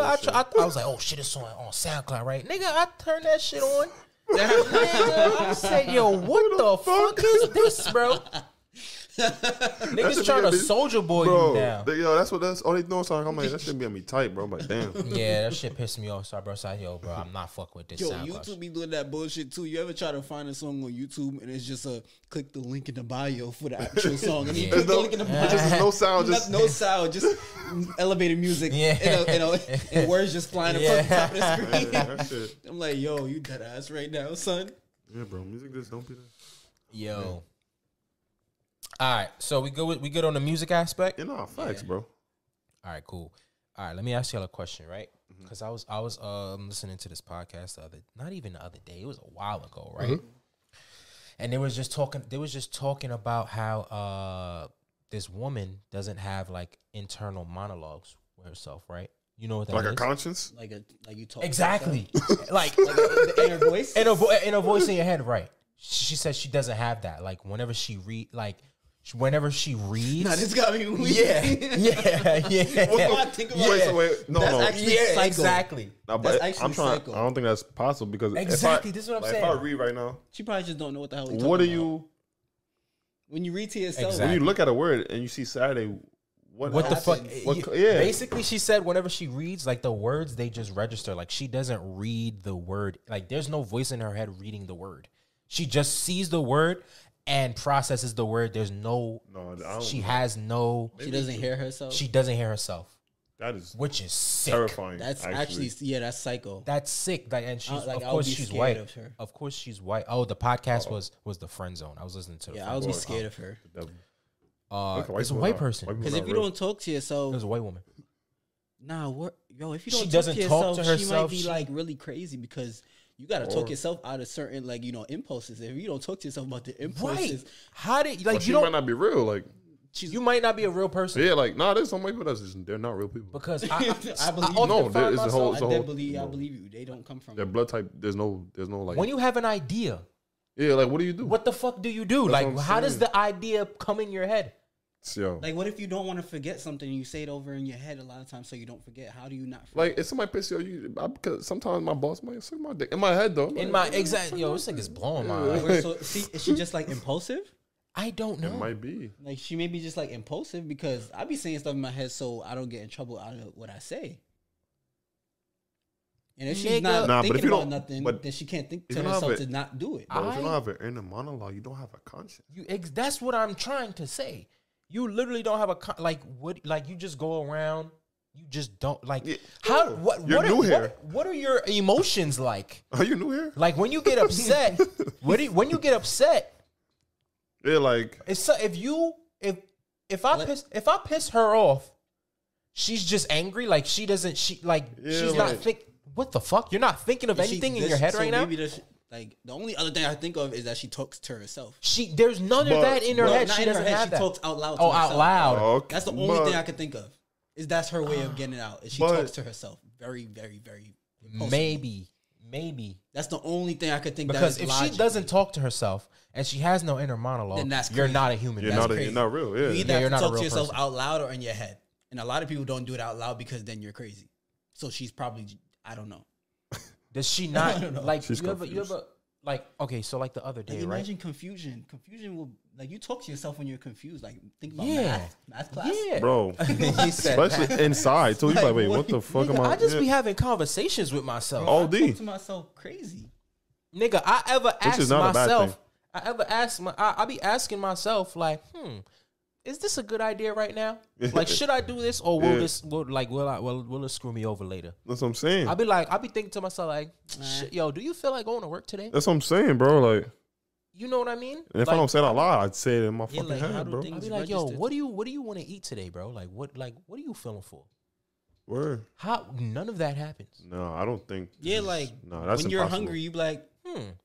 I was like, oh shit, it's on SoundCloud, right? Nigga, I turned that shit on. Nigga, I said, yo, what the fuck is this, bro? Niggas trying to soldier boy you down. That's all they doing. So I'm like, that shit be on me tight, bro. I'm like, damn. Yeah, that shit pissed me off. So bro, yo, bro, I'm not fucking with this. Yo, SoundCloud YouTube be doing that bullshit too. You ever try to find a song on YouTube and it's just click the link in the bio for the actual song, and you click the link in the bio, Just no sound, just no sound, just elevated music, and words just flying across the top of the screen. that shit. I'm like, yo, you dead ass right now, son. Yeah, bro. Music just don't be that. Yo. All right, so we good on the music aspect. You know, facts, bro. All right, cool. All right, let me ask y'all a question, right? Because I was listening to this podcast not even the other day. It was a while ago, right? And they was just talking about how this woman doesn't have like internal monologues with herself, right? You know what that Like is? a conscience? Like you talk Exactly. like the inner voice. in a voice in your head, right? She says she doesn't have that. Like whenever she reads. Nah, this got me weak. Yeah. I think about it. Wait. No, That's no. actually psycho. Exactly. No, That's but actually I'm trying. psycho. I don't think that's possible because Exactly, this is what I'm like, saying. If I read right now, She probably just don't know what the hell. what do you when you read to yourself? Exactly. when you look at a word and you see Saturday? What the fuck? happened? Yeah. Basically, she said whenever she reads, like the words, they just register. Like she doesn't read the word. Like there's no voice in her head reading the word. She just sees the word and processes the word. There's no. No, I don't She know. has no. She doesn't hear herself. She doesn't hear herself, That is which is sick. terrifying. That's actually that's psycho. That's sick. Like, and she's Like, of I would course be she's scared white. of her. Of course she's white. Oh, the podcast was the friend zone. I was listening to. Yeah, I would be scared of her. The devil. It's a white person. White people Because are if you real. don't talk to yourself, It was a white woman. nah, what, yo, if you She don't doesn't talk to she might herself, be she- like really crazy because you got to talk yourself out of certain impulses. If you don't talk to yourself about the impulses, Right? How did Well, like she you don't? might not be real. Like, You might not be a real person yeah, like, nah, there's some white people that's just, they're not real people. because I believe often No, there find is a myself- whole- I So- did believe. I believe you. They don't come from. Their blood type, there's no like. when you have an idea, Yeah, like, what do you do? what the fuck do you do? That's Like, what I'm how does saying. the idea come in your head? Yo, Like, what if you don't want to forget something and you say it over in your head a lot of times so you don't forget? How do you not forget? like, if somebody piss you off, because sometimes my boss might suck my dick in my head though. In my exact, yo, this nigga's blowing my mind. So, see, is she just like impulsive? I don't It know. might be. Like, she may be just like impulsive because I be saying stuff in my head so I don't get in trouble out of what I say. And if she's Nigga. not Nah, but thinking if you about don't- nothing, but then she can't think if to you don't have herself it- to not do it. Bro, if you don't have an inner monologue, you don't have a conscience. That's what I'm trying to say. You literally don't have you just go around. You just don't like Yeah. how what You're what new are, here. what are your emotions like? Are you new here? Like when you get upset, when you get upset, Yeah, like, it's if I piss her off, she's just angry. Like she's Yeah, not like- think. What the fuck? You're not thinking of anything in your head right now. Maybe like the only other thing I think of is that she talks to herself. There's none of that in her head. Not She in her doesn't head, have she that. talks out loud. To Oh, herself. out loud. okay, That's the only thing I can think of. Is that's her way of getting it out. Is she But- talks to herself very, very, very impulsively. maybe. That's the only thing I could think. Because that if logical. she doesn't talk to herself and she has no inner monologue, Then that's you're crazy. not a human. You're being. not real. Yeah. You either Yeah, you're have to not a talk to real yourself person. out loud or in your head, and a lot of people don't do it out loud because then you're crazy. So she's probably, I don't know. Does she not like? She's You ever confused. like? Okay, so like the other day, Like, right? imagine confusion. Confusion will like you talk to yourself when you're confused. Like think about Yeah. math class. Yeah, Bro, he said, especially inside. So you like, wait, what what the fuck nigga, am I? I just yeah. be having conversations with myself. Oh, I D. talk to myself crazy. Nigga, I ever ask is not a bad myself. thing. I ever ask I be asking myself like, is this a good idea right now? Like, should I do this or will Yeah. this will it screw me over later? That's what I'm saying. I be thinking to myself like, shit, yo, do you feel like going to work today? That's what I'm saying, bro. Like, You know what I mean? and if Like, I don't say it out loud, I'd say it in my Yeah, fucking like, how head, do bro. things- I be like, yo, registered. what do you want to eat today, bro? Like what are you feeling for? Word. How none of that happens. No, I don't think. Yeah, like no, that's when you're impossible. hungry, you be like,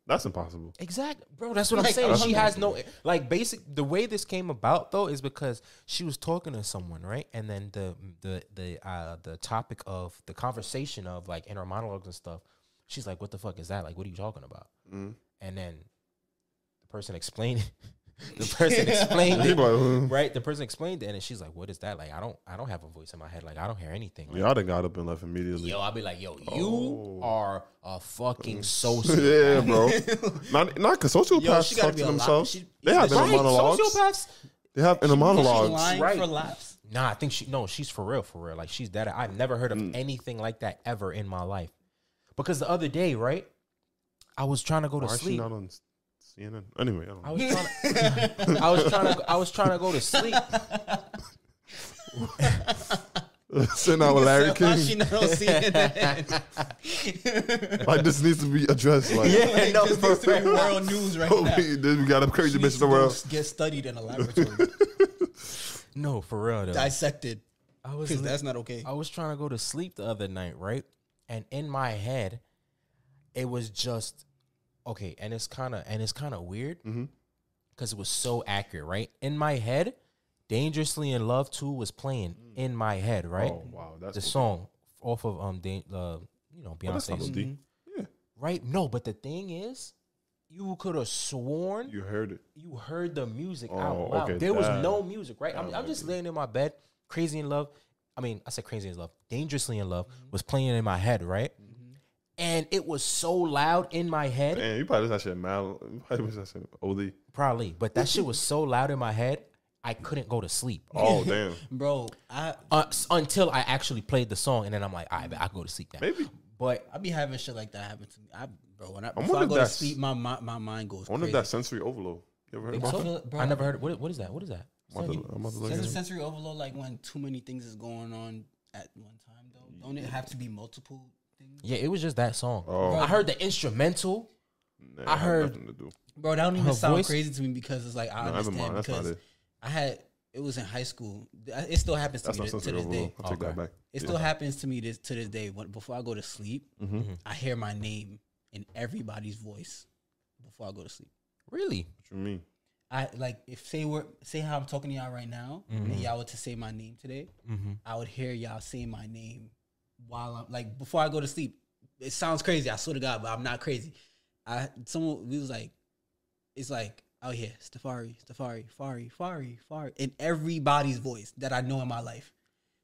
That's impossible. Exactly, bro. That's what I'm Like, saying. I'm She hungry. has no like basic. The way this came about though is because she was talking to someone, right? And then the topic of the conversation of like inner monologues and stuff. She's like, "What the fuck is that? Like, what are you talking about?" And then the person explained. The person explained He it, like, right? The person explained it, and then she's like, "What is that? Like, I don't have a voice in my head. Like, I don't hear anything." Like, yeah, I done got up and left immediately. yo, I'll be like, "Yo, Oh. you are a fucking sociopath." Yeah, bro. not because yo, sociopaths she gotta talk be to a lot. themselves. She- They have inner Right, monologues. sociopaths. They have inner She's monologues. lying Right. for laughs. Nah, I think she's for real. Like she's dead. I've never heard of anything like that ever in my life. Because the other day, right, I was trying to go to Why is she sleep. not on CNN? Anyway, I don't I know. was trying to I was trying to go to sleep. Sitting out with Larry Why she King. not on CNN? Like, this needs to be addressed. Like, Yeah, Like, no, this for needs to be real. world news right oh, now. we got a crazy She bitch needs in the to go world. get studied in a laboratory, No, for real though. dissected. I was Because that's not okay. I was trying to go to sleep the other night, right? And in my head, it was just okay, and it's kind of weird because it was so accurate, right? In my head, "Dangerously in Love 2" was playing in my head, right? Oh, wow. That's The cool. song off of That's not Beyonce's, OD. Yeah, right? No, but the thing is, you could have sworn you heard it. you heard the music Oh, out loud. okay, There was that- no music, right? that I'm might just be. laying in my bed, Crazy in Love. I mean, I said Crazy in Love. Dangerously in Love was playing in my head, right? And it was so loud in my head, Damn, you probably listen to that shit mad. You probably listen to that shit OD. probably, but that shit was so loud in my head, I couldn't go to sleep. Oh, damn. Bro, I Until I actually played the song, and then I'm like, all right, I can go to sleep now. Maybe. But be having shit like that happen to me. When I wonder before I if go to that's- sleep, my mind goes I wonder if crazy. that's sensory overload. You ever heard think about so? that? Bro, I never heard. What is that? What is that? I'm about to look at it. Sensory overload, like when too many things is going on at one time, though. Don't it have to be multiple things? Yeah, it was just that song. Oh. I heard the instrumental. Nah, I it had heard- nothing to do. Bro, that don't even Her sound voice- crazy to me because it's like I No, never understand mind. That's not because it. it was in high school. It still happens to That's me not to sensory this overload. day. I'll take that Okay. back. It still happens to me to this day. Before I go to sleep, I hear my name in everybody's voice before I go to sleep. Really? What you mean? I like if say how I'm talking to y'all right now, and y'all were to say my name today, I would hear y'all say my name while I'm like before I go to sleep. It sounds crazy, I swear to God, but I'm not crazy. We was like, it's like, oh yeah, Fari, in everybody's voice that I know in my life.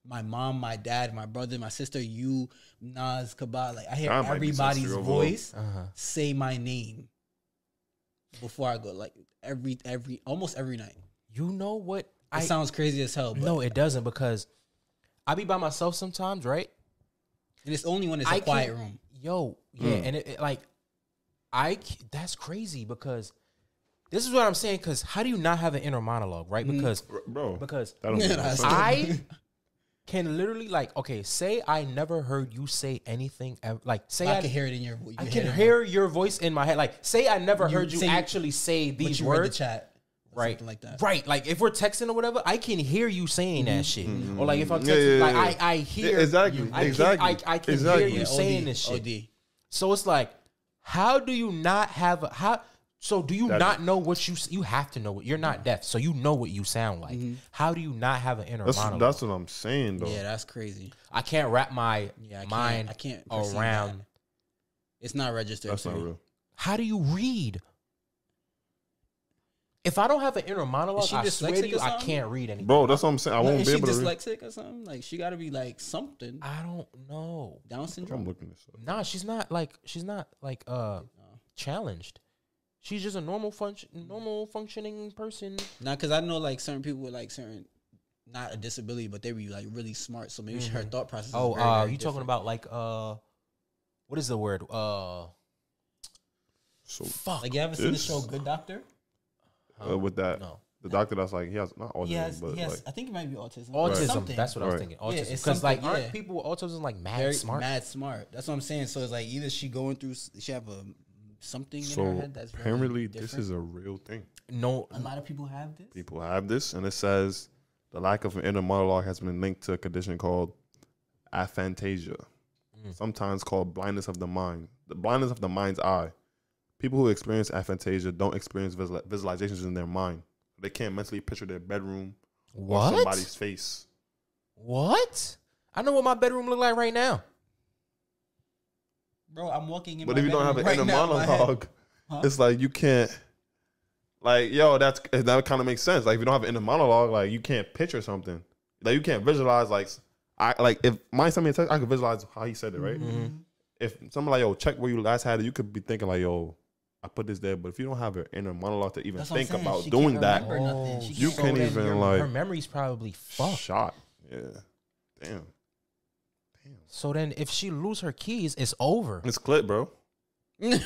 My mom, my dad, my brother, my sister, you, Nas, Kaba. Like I hear That might be everybody's sensory overload. voice say my name before I go. Like almost every night. You know what? It sounds crazy as hell. But No, it doesn't because I be by myself sometimes, right? and it's only when it's a quiet room. Yo, yeah, and it like that's crazy because this is what I'm saying. Because how do you not have an inner monologue, right? Because Bro, because that don't make no that's- sense. I can literally like okay, say I never heard you say anything ever, like say I can hear it in your voice. I can hear your voice in my head. Like say I never heard you say- actually say these you read the words. chat. Or Right, something like that. Right, like if we're texting or whatever, I can hear you saying that shit. Or like if I'm Yeah, texting, yeah, like yeah. I hear Exactly, I exactly, I can exactly. hear you Yeah, saying this shit. OD. So it's like, how do you not have how? So do you That- not know what you have to know? What you're not deaf, so you know what you sound like. How do you not have an inner monologue? That's what I'm saying, though. Yeah, that's crazy. I can't wrap my Yeah, I mind can't perceive around. It's not registered. That's not real. How do you read? If I don't have an inner monologue, I swear to you, I can't read anything. Bro, that's what I'm saying. I won't be able to read. Is she dyslexic or something? Like, she got to be like something. I don't know. Down syndrome? I'm looking this up. Nah, she's not like challenged. She's just a normal functioning person. Nah, because I know like certain people with like certain, not a disability, but they be like really smart. So maybe her thought process. Oh, is very, very you talking about like what is the word? So Fuck. like, you ever seen the show Good Doctor? with that, No. The doctor that's like, he has not autism, but yes. like, I think it might be autism. Autism. Something. That's what I was Right. thinking. Yeah, Autism. it's Because like, something, aren't people with autism like mad Very smart? mad smart. That's what I'm saying. So it's like either she going through, she have a something in her so head that's very apparently different. this is a real thing. No. A lot of people have this. People have this, and it says the lack of an inner monologue has been linked to a condition called aphantasia, sometimes called blindness of the mind. The blindness of the mind's eye. People who experience aphantasia don't experience visualizations in their mind. They can't mentally picture their bedroom or somebody's face. What? I know what my bedroom look like right now. Bro, I'm walking in. But my if you don't have an bedroom inner right now in my head. monologue, it's like you can't. Like, yo, that kind of makes sense. Like, if you don't have an inner monologue, like, you can't picture something. Like, you can't visualize. If mine sent me a text, I could visualize how he said it, right? Mm-hmm. If someone like, yo, check where you last had it, you could be thinking like, yo, I put this there. But if you don't have an inner monologue to even That's what I'm think saying. about She doing can't that, remember nothing. She you can't- can't then even her like memory's probably fucked. shot. Yeah, damn. So then, if she lose her keys, it's over. It's clip, bro. Because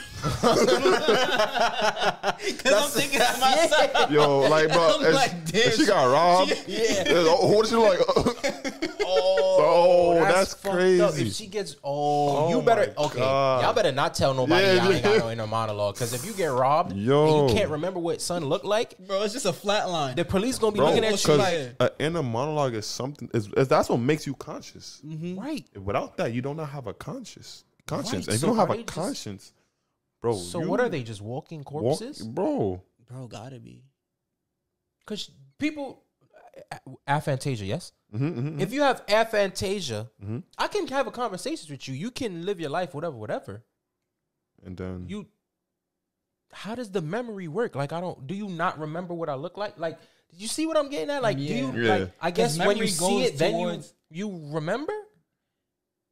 I'm thinking to myself. Yo, like, bro, I'm like, damn, if she got robbed. What is she like? Oh, that's fucked crazy. up. If she gets, Oh you better, my okay, God. y'all better not tell nobody Yeah, y'all ain't yeah. got no inner monologue. Because if you get robbed Yo. and you can't remember what son looked like, Bro, it's just a flat line. the police gonna be Bro, looking at you because like, an inner monologue is something. Is that's what makes you conscious. right. Without that, you do not have a conscience. Right. And if So you don't have are a they just- conscience, bro. So you what are they, just walking corpses? bro? Bro, gotta be. Because people, aphantasia, yes? Mm-hmm. If you have aphantasia, I can have a conversation with you. You can live your life, whatever. And then How does the memory work? Like, do you not remember what I look like? Like, did you see what I'm getting at? Like, do you, Yeah. like, I guess when you memory see goes it, then towards- you remember?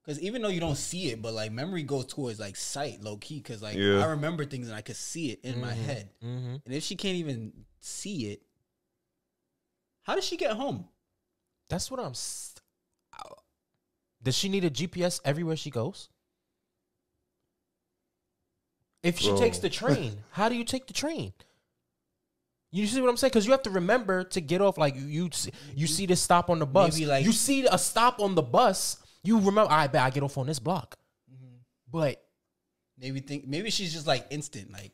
Because even though you don't see it, but like memory goes towards like sight, low key. Because like Yeah. I remember things and I could see it in my head. Mm-hmm. And if she can't even see it, how does she get home? That's what does she need a GPS everywhere she goes? If she Bro. takes the train, how do you take the train? You see what I'm saying? Because you have to remember to get off. Like you see this stop on the bus. Maybe, like- you see a stop on the bus. You remember, I bet I get off on this block. But Maybe she's just like instant. Like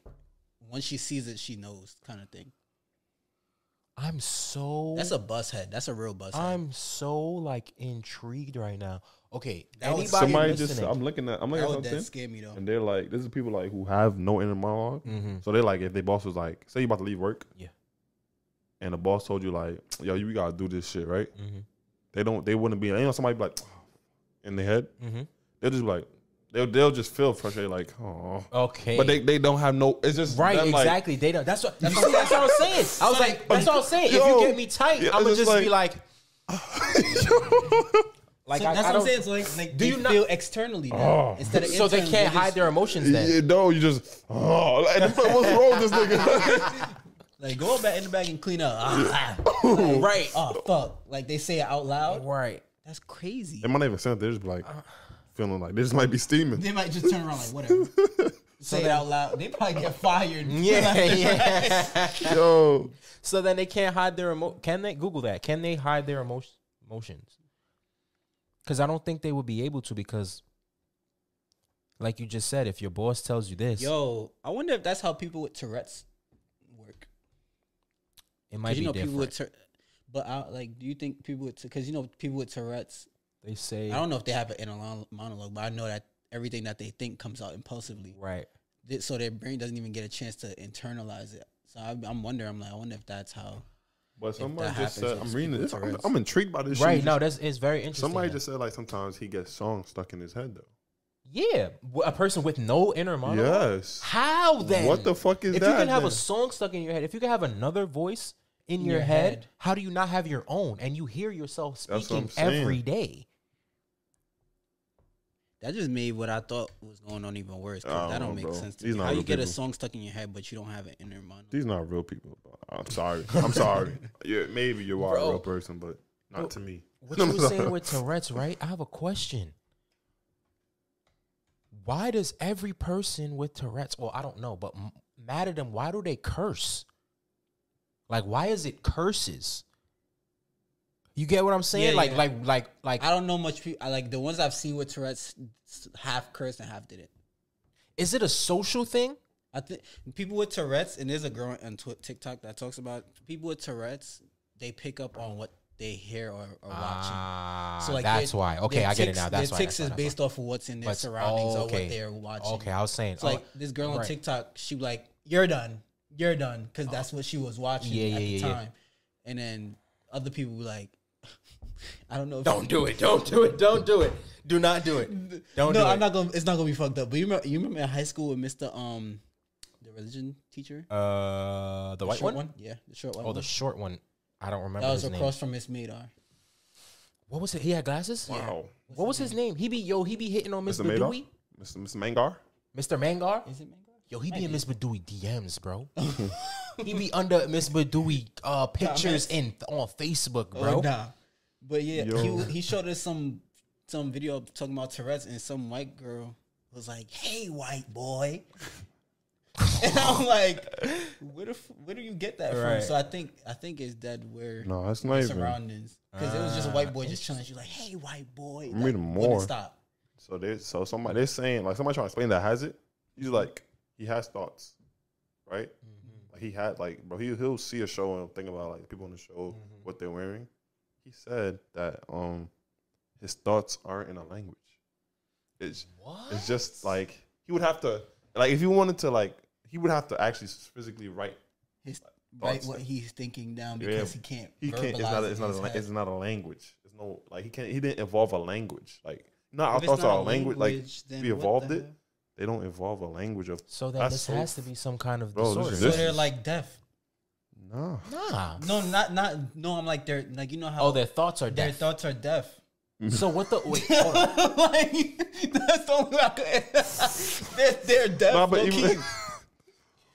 once she sees it, she knows kind of thing. That's a bus head. That's a real bus head. I'm so like intrigued right now. Okay, That would- anybody somebody listening? just. I'm looking at That would something, scare me though. and they're like, this is people like who have no inner monologue. So they're like, if their boss was like, say you about to leave work, Yeah. and the boss told you like, yo, you gotta do this shit, right? They wouldn't be. Somebody be like in their head. They'll just be like, they'll just feel frustrated, like, oh, Okay, but they don't have no. It's just right, them, like, exactly. They don't. That's what I'm saying. I was like, that's what I'm saying. Yo, If you get me tight, yeah, I'm gonna it's just just be like, like So I that's what I'm don't. saying. So like Do they you not- feel externally now, instead of So they internally, can't hide just- their emotions then. you know, you just like, what's wrong with this nigga? Like go back in the bag and clean up. Right. Oh fuck! Like they say it out loud. Right. That's crazy. They might not even say it. They just be like feeling like this might be steaming. They might just turn around like whatever. Say it out loud. They probably get fired. Yeah. Yo, So then they can't hide their Can they Google that? Can they hide their emotions? Because I don't think they would be able to. Because, like you just said, if your boss tells you this, Yo, I wonder if that's how people with Tourette's work. it might be People different. with but like, do you think people with because people with Tourette's? They say I don't know if they have an inner monologue, but I know that everything that they think comes out impulsively. right. So their brain doesn't even get a chance to internalize it. So I'm wondering. I wonder if that's how. but somebody that just happens said, with I'm reading people this. with I'm, Tourette's. I'm intrigued by this. Right. shit. No, it's very interesting. Somebody though. just said like sometimes he gets songs stuck in his head though. Yeah, a person with no inner monologue. Yes. How then? What the fuck is if that? If you can have then? a song stuck in your head, if you can have another voice in your head, how do you not have your own? And you hear yourself speaking every day. That just made what I thought was going on even worse. Cause that don't make sense to me. How you get a song stuck in your head, but you don't have an inner monologue? These not real people. I'm sorry. I'm sorry. Yeah, maybe you are a real person, but not to me. What you were saying with Tourette's, right? I have a question. Why does every person with Tourette's, well, I don't know, but mad at them, why do they curse? Like, why is it curses? You get what I'm saying? Yeah, like I don't know much people. Like the ones I've seen with Tourette's, half cursed and half didn't. Is it a social thing? I think people with Tourette's, and there's a girl on TikTok that talks about people with Tourette's. They pick up on what they hear or watching. So like that's why. Okay, I get it now. That's why. Their tics is based off of what's in their surroundings or what they're watching. Okay, I was saying. So like this girl on TikTok, she like, "You're done, because that's what she was watching at the time." And then other people were like, I don't know. If don't do it. Don't do it. Don't do it. Do not do it. Don't do it. No, I'm not gonna. It's not gonna be fucked up. But you remember in high school with Mr. The religion teacher, the white one? Yeah, the short one. Oh, the short one. I don't remember. That was across from Miss Madar. What was it? He had glasses. Wow. Yeah. What was his name? He be hitting on Miss Badooey. Mr. Mangar. Mr. Mangar. Is it Mangar? Yo, he be in Miss Badooey DMs, bro. He be under Miss Badooey pictures on Facebook, bro. Oh, nah. But yeah, he showed us some video talking about Tourette's, and some white girl was like, "Hey, white boy," and I'm like, "Where do you get that from?" So I think it's that where it's not surroundings, because it was just a white boy just chilling. She's like, "Hey, white boy." I'm reading more. Stop. So they're saying like somebody trying to explain that has it. He's like he has thoughts, right? Mm-hmm. Like he had like bro, he'll see a show and think about like people on the show what they're wearing. He said that his thoughts aren't in a language. It's just like he would have to like if he wanted to like he would have to actually physically write write what he's thinking down because he can't. It's not a language. It's no like he didn't evolve a language. Like our thoughts are a language. Like we evolved it. They don't evolve a language of. So then this has to be some kind of disorder. So they're like deaf. No. No, not. No, I'm like they're like you know how. Oh, their thoughts are deaf. Their thoughts are deaf. So what the wait? Hold on. Like that's the only way I could. They're deaf. Nah, but even,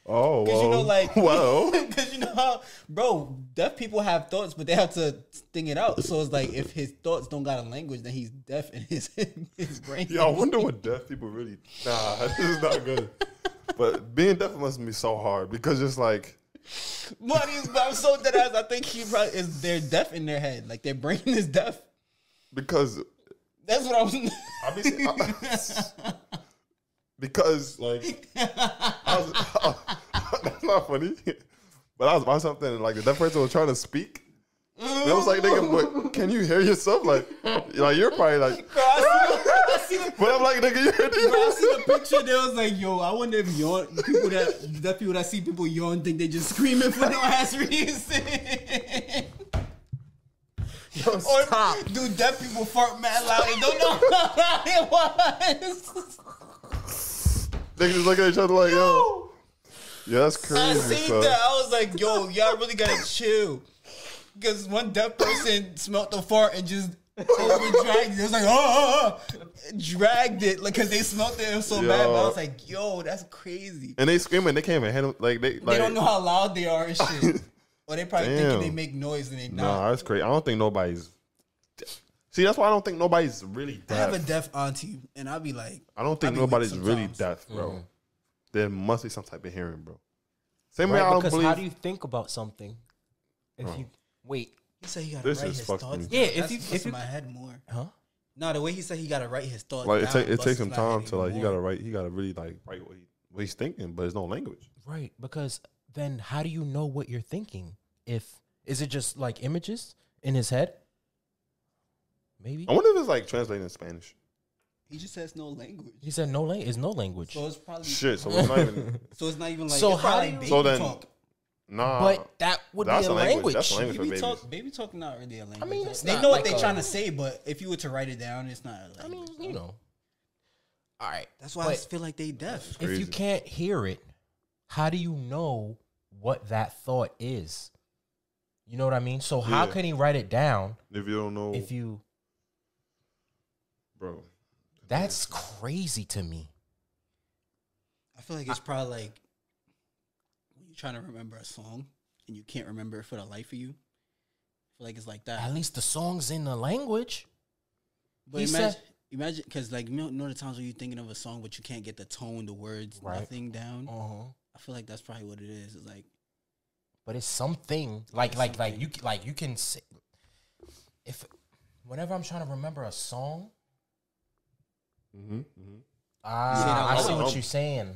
oh, because you know, like, whoa. Because you know how, bro, deaf people have thoughts, but they have to think it out. So it's like if his thoughts don't got a language, then he's deaf in his brain. Yeah, I wonder what deaf people really. Nah, this is not good. But being deaf must be so hard because it's like. Money, but I'm so dead ass. I think he probably is. They're deaf in their head, like their brain is deaf. Because that's what I was. Because like that's not funny. But I was about something like that person was trying to speak. And I was like, nigga, but can you hear yourself? Like you're probably like. Bro, I see but I'm like, nigga, you heard bro, I see the picture. They was like, yo, I wonder if people that see people yawn think they just screaming for no ass reason. Yo, stop. Or do deaf people fart mad loud and don't know how loud it was? Niggas just look at each other like, yo. Yeah, that's crazy. I seen that. I was like, yo, y'all really gotta chill. Because one deaf person smelled the fart and just dragged it. It was like, dragged it like because they smelled it so bad. But I was like, yo, that's crazy. And they screaming, they can't even handle like they don't know how loud they are and shit. Or they probably thinking they make noise and they not. Nah, that's crazy. I don't think nobody's. See, that's why I don't think nobody's really deaf. I have a deaf auntie, and I'll be like, I don't think nobody's really deaf, bro. Mm-hmm. There must be some type of hearing, bro. Same way I don't believe. How do you think about something? If you wait, he said he got to write his thoughts. Yeah, if you my head more, huh? No, the way he said he got to write his thoughts. Like it takes some time to like he got to write. He got to really like write what he's thinking, but there's no language. Right, because then how do you know what you're thinking? Is it just like images in his head? Maybe. I wonder if it's like translating in Spanish. He just says no language. He said no language. It's no language. So it's probably shit. So it's not even. So it's not even like. So how do you? So then, talk. nah. But that would be a language. That's a language for babies. Baby talk not really a language. I mean, they know what they're trying to say, but if you were to write it down, it's not. A language. I mean, you know. All right. That's why I feel like they deaf. If you Crazy. can't hear it, how do you know what that thought is? You know what I mean? So how Yeah. can he write it down If you don't know, if you... bro. That's crazy to me. I feel like it's probably like when you're trying to remember a song and you can't remember it for the life of you. I feel like it's like that. At least the song's in the language. But He imagine, said- imagine, because like you know the times when you're thinking of a song but you can't get the tone, the words, Right. nothing down. Uh-huh. I feel like that's probably what it is. It's like But it's something like you can say, if whenever I'm trying to remember a song, Mm-hmm, mm-hmm. I see loud. what you're saying.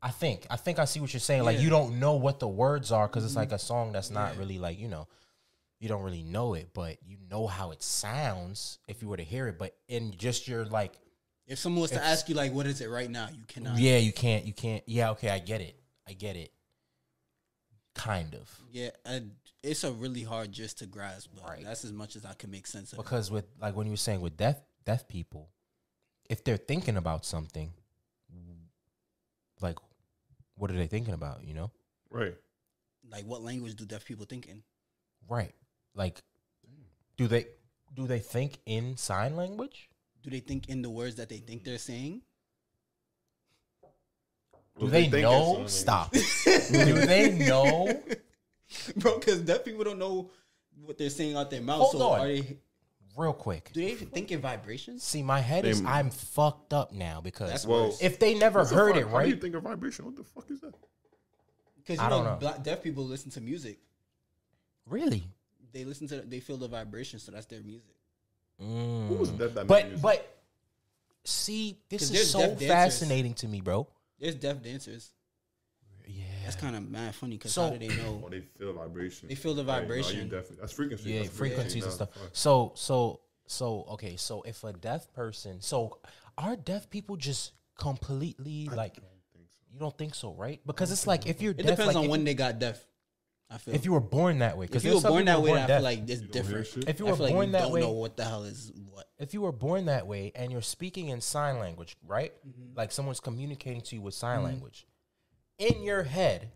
I think I see what you're saying. Like Yeah. you don't know what the words are because it's like a song that's not really like, you know, you don't really know it, but you know how it sounds if you were to hear it. But in just your like, if someone was to ask you like, what is it right now? You cannot. yeah, you can't. Yeah, okay, I get it. Kind of. Yeah, and it's a really hard just to grasp. But Right. that's as much as I can make sense of. Because with like when you were saying with deaf people, if they're thinking about something, like what are they thinking about, you know? Right. Like, what language do deaf people think in? Right. Like do they think in sign language? Do they think in the words that they think they're saying? Do What they think in know? sign Stop. Do they know? Bro, because deaf people don't know what they're saying out their mouth. Hold so on. are they? Real quick. Do they think in vibrations? See, my head is I'm fucked up now because That's Well, worse. if they never What the heard fuck? it, How do you right? think of vibration? What the fuck is that? Because I don't know. deaf people listen to music. Really? They listen to. They feel the vibration, so that's their music. Who was deaf that made But music? but see, this 'Cause is there's so deaf dancers. fascinating to me, bro. There's deaf dancers. Yeah. That's kind of mad funny. Because So- how do they know? Oh, they feel vibration. They feel the Right, no, vibration. you definitely, that's frequency. Yeah, That's frequencies and no, stuff. fuck. So okay, so if a deaf person, so are deaf people just completely like? You don't think so, right? Because it's like if you're It deaf, depends like on if, when they got deaf. I feel. if you were born that way. If Because you were born that way, I feel like it's different. shit? if you I were feel like born you that don't way, know what the hell is what. if you were born that way and you're speaking in sign language, right? Mm-hmm. Like someone's communicating to you with sign language. In your head,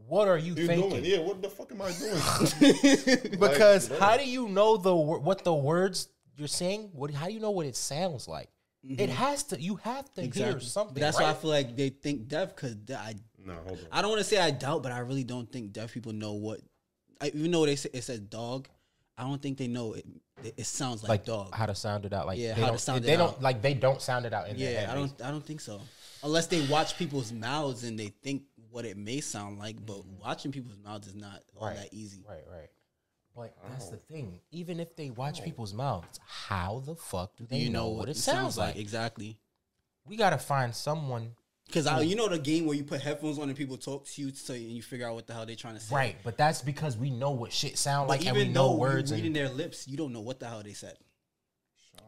what are you You thinking? doing? Yeah, what the fuck am I doing? Because Like, how do you know what the words you're saying? How do you know what it sounds like? It has to. You have to hear something. But that's right? why I feel like they think deaf because no, hold on. I don't want to say I doubt, but I really don't think deaf people know what. Even though they say it says dog, I don't think they know it. It sounds like dog. how to sound it out. Like Yeah, they how to don't, sound it they don't out. like they don't sound it out in their Yeah, head. I don't think so. Unless they watch people's mouths and they think what it may sound like, but watching people's mouths is not all Right. that easy. Right. But that's the thing. Even if they watch people's mouths, how the fuck do they know what it sounds like? Exactly. We gotta find someone. Because you know the game where you put headphones on and people talk to you so you figure out what the hell they're trying to say. Right, but that's because we know what shit sound But like and we even know though words you're reading and their lips, you don't know what the hell they said.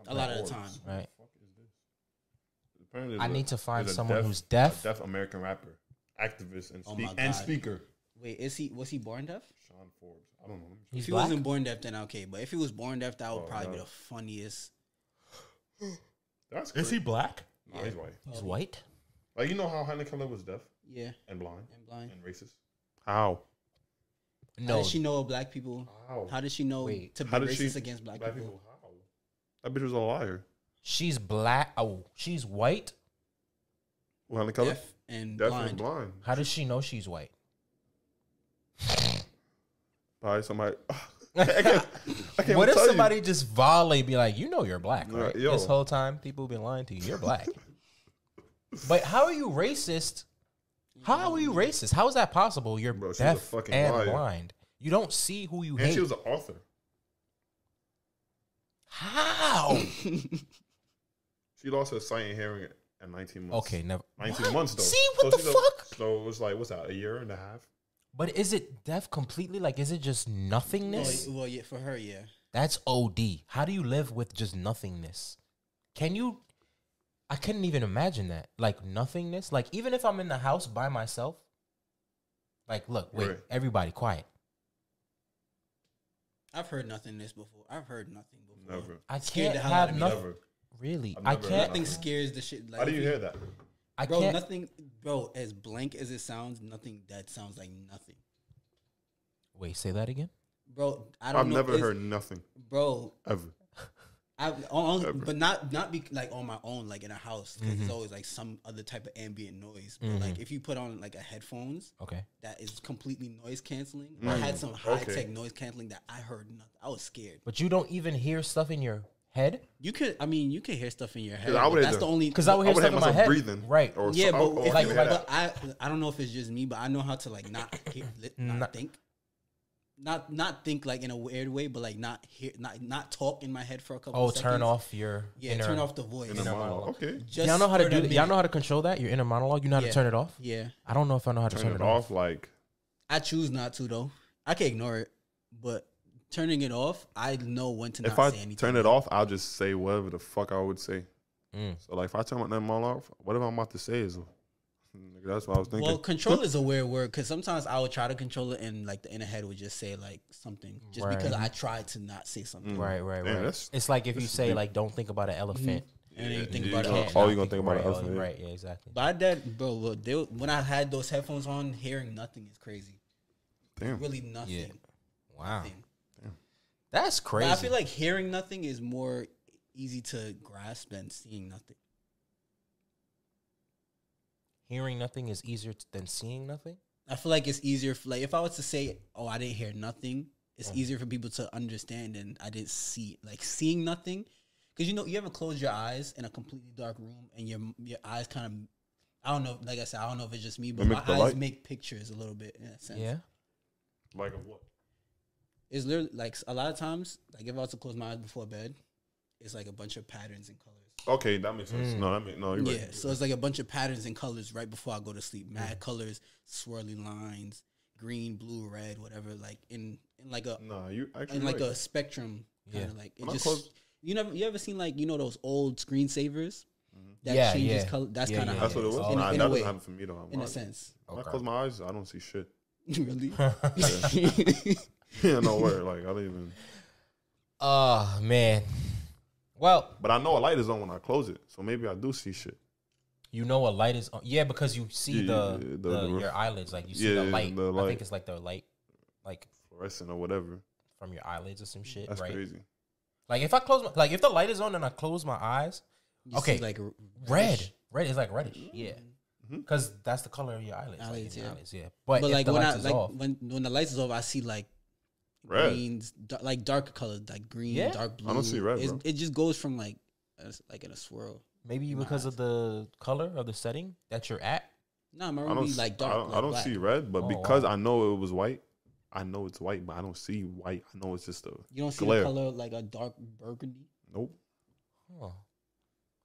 A lot of the time. right. Apparently I there's need to find there's a someone who's deaf. a deaf American rapper, activist, and, Oh my and God. speaker. Wait, was he born deaf? Sean Forbes. I don't know. He's If he black? wasn't born deaf, then okay. But if he was born deaf, that would probably be no. the funniest. That's crazy. Is he black? No, he's white. He's white. Like, you know how Hannah Keller was deaf Yeah, and blind and blind. and racist? How? How No. did she know black people? How? How did she know Wait, to be How did racist she against black people? How? That bitch was a liar. She's black. Oh, she's white. Well, Hannah Keller? Deaf and Deaf blind. and blind. How does she know she's white? Probably somebody. I can't What if tell you. somebody just volley be like, you know you're black, right? yo. This whole time people been lying to you. You're black. But how are you racist? How are you racist? How is that possible? You're Bro, she's a deaf fucking and liar. blind. You don't see who you And hate. she was an author. How? She lost her sight and hearing at 19 months. Okay, never. 19 months, though. See, what the she's fuck? So it was like, what's that, a year and a half? But is it deaf completely? Like, is it just nothingness? Well, yeah, for her, yeah. That's OD. How do you live with just nothingness? Can you? I couldn't even imagine that. Like, nothingness. Like, even if I'm in the house by myself. Like, look, wait, Right. everybody quiet. I've heard nothingness before. I've heard nothing before. Never. I Scared can't the hell out have of me. nothing. Never. Really, I've I never heard can't. Nothing scares the shit. Like, How do you hear that? I bro, can't. nothing, bro. As blank as it sounds, nothing that sounds like nothing, Wait, say that again. bro. I don't I've know. never heard nothing bro. ever. But not be like on my own, like in a house, because it's always like some other type of ambient noise. But like if you put on like a headphones, Okay. that is completely noise canceling. I had some high tech noise canceling that I heard nothing. I was scared. But you don't even hear stuff in your head? You could, I mean, you can hear stuff in your head. I would That's hear the only Because I would hear would stuff have in my myself head. breathing. Right. Or yeah, so, but, if like- you, like- but I don't know if it's just me, but I know how to like not hear, not think. Not think like in a weird way, but like not hear, not talk in my head for a couple. Oh, of seconds. turn off your turn off the voice. in a monologue. Okay. Just Y'all know how to for do the that? Y'all minute. know how to control that? Your inner monologue? You know how to Yeah. turn it off? Yeah, I don't know if I know how to Turn it off like I choose not to though. I can ignore it, but turning it off, I know when to if not I say anything. turn it off, I'll just say whatever the fuck I would say. Mm. So like if I turn my name all off, whatever I'm about to say is nigga, that's what I was thinking. Well, control is a weird word because sometimes I would try to control it and like the inner head would just say like something just Right. because I tried to not say something. Right. Damn, Right. that's- It's like if you that's say, deep. like, don't think about an elephant. And then you think Yeah, about you it. know, Can't all not you gonna think about right, an elephant. Right. Yeah, exactly. But I did, bro. When I had those headphones on, hearing nothing is crazy. Damn. Really nothing. Yeah. Wow. Nothing. That's But crazy. I feel like hearing nothing is more easy to grasp than seeing nothing. hearing nothing is easier than seeing nothing. I feel like it's easier. Like if I was to say, "Oh, I didn't hear nothing," it's easier for people to understand. And I didn't see, like seeing nothing, because you ever close your eyes in a completely dark room and your eyes kind of, I don't know. Like I said, I don't know if it's just me, but my Mimic the eyes light? make pictures a little bit in a sense. Yeah. Like of what? It's literally like a lot of times, like if I was to close my eyes before bed, it's like a bunch of patterns and colors. Okay, that makes sense. No, you're Yeah, right. so it's like a bunch of patterns and colors right before I go to sleep. Mad colors, swirly lines, green, blue, red, whatever. Like in like a No, you actually in like right. a spectrum kind of Yeah. like it When I just. close- You ever seen like those old screensavers that Yeah, changes yeah. color? That's Yeah, kind of yeah, That's what it was. Oh, Nah, in that a way, doesn't happen for me though. in a sense. When I Okay. close my eyes, I don't see shit. Really? Yeah, no word. Like I don't even. Oh man. Well, But I know a light is on when I close it, so maybe I do see shit. you know a light is on. Yeah, because you see Yeah, your eyelids, like you see the Yeah, light. the I light. think it's like the light, like Fluorescent or whatever. from your eyelids or some shit, That's right? crazy. Like if I close, like if the light is on and I close my eyes, You Okay. see, like red is like reddish, Mm-hmm. yeah, because that's the color of your eyelids, Eyelids, like in your yeah. eyelids, yeah. But, But if like the when lights I is like off, when the lights is off, I see like Red. greens, like darker colors, like green, Yeah? dark blue. I don't see red, bro. It just goes from like like in a swirl. maybe in my because of the color of the setting that you're at. No, my I room don't. be like dark. I don't black. see red, but Oh, because wow. I know it was white, I know it's white, but I don't see white. I know it's just a You don't see glare. the color like a dark burgundy. Nope. Oh,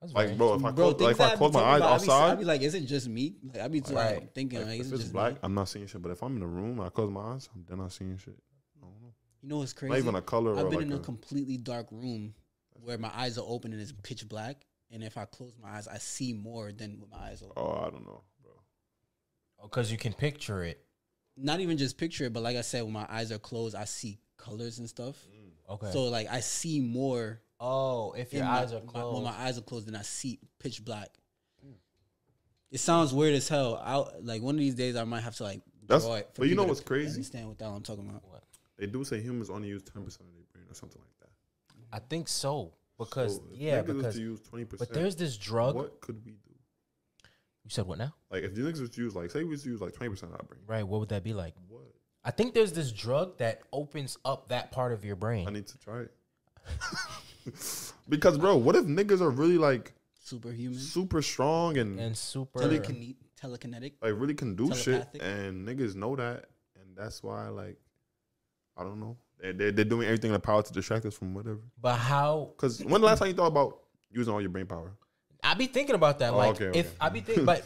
that's Like, very bro, if I Bro, close, like, things if I that close be my talking eyes about, I outside, be like, is it just me? Like, I be Right. thinking, like, like, is if it it's just black, me? I'm not seeing shit. But if I'm in a room, I close my eyes, then I'm seeing shit. I don't know. You know what's crazy? Not even a color. I've or been like in a completely dark room where my eyes are open and it's pitch black, and if I close my eyes, I see more than with my eyes open. Oh, I don't know, bro. because you can picture it. Not even just picture it, but like I said, when my eyes are closed, I see colors and stuff. Okay. So like I see more. oh, if your in eyes my- are closed, when my eyes are closed, then I see pitch black. It sounds weird as hell. Like one of these days, I might have to like That's- draw it. For but you know people what's to crazy? Understand what the hell I'm talking about? They do say humans only use 10% of their brain or something like that. I think so because So if yeah, niggas was because to use 20%. but there's this drug. What could we do? You said what now? Like if the niggas was to use, like, say we was to use like 20% of our brain. Right. What would that be like? What? I think there's this drug that opens up that part of your brain. I need to try it. Because, bro, what if niggas are really like Superhuman, super strong and super. telekinetic. like really can do shit, Telepathic. and niggas know that, and that's why, like, I don't know, they're doing everything in their power to distract us from whatever. But how? Because when the last time you thought about using all your brain power? I be thinking about that. Oh, Like okay, if okay. I be thinking, but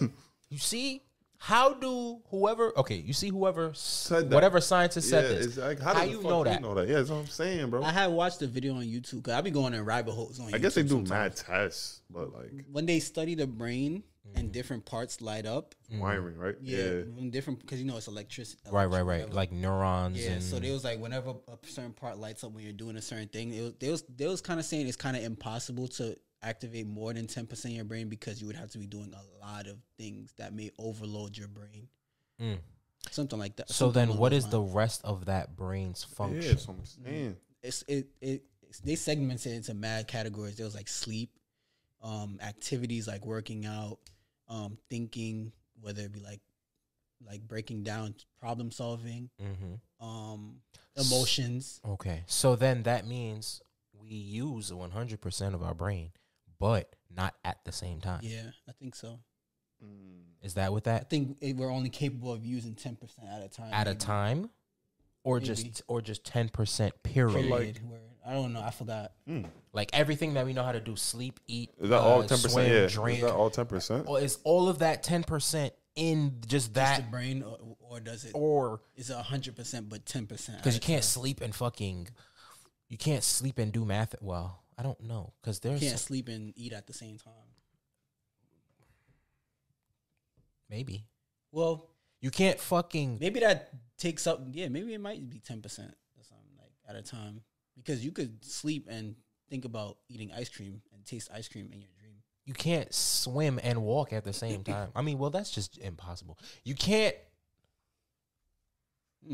you see, how do whoever? Okay, you see whoever Said that. whatever scientist said this. it's like, How does the you fuck know that? Yeah, that's what I'm saying, bro. I had watched a video on YouTube because I be going in rabbit holes on YouTube. I guess they do sometimes. mad tests, but like When they study the brain and different parts light up. wiring, right? When different because it's electricity. Right. Like neurons. Yeah, and so they was like whenever a certain part lights up when you're doing a certain thing, they was kind of saying it's kind of impossible to activate more than 10% of your brain because you would have to be doing a lot of things that may overload your brain. Something like that. So then what is the rest of that brain's function? Yeah, that's what I'm saying. They segmented it into mad categories. There was like sleep, activities like working out, thinking, whether it be like breaking down, problem solving, emotions. Okay, so then that means we use 100% of our brain, but not at the same time. Yeah, I think so. Is that what I that? think we're only capable of using 10% at a time. At a time, or Maybe. just 10% period. Period. Word. I don't know. I forgot. Like everything that we know how to do: sleep, eat. Is that all 10%? Swim, Yeah. drink. Is that all 10%? Or is all of that 10% in just that? Just the brain, or does it? Or is it 100% but 10%? because you can't sleep and you can't sleep and do math. Well, I don't know because there's you can't sleep and eat at the same time. maybe Well, you can't fucking. maybe that takes up. Yeah, maybe it might be 10% or something like at a time because you could sleep and think about eating ice cream and taste ice cream in your dream. You can't swim and walk at the same time. I mean, well, that's just impossible. You can't.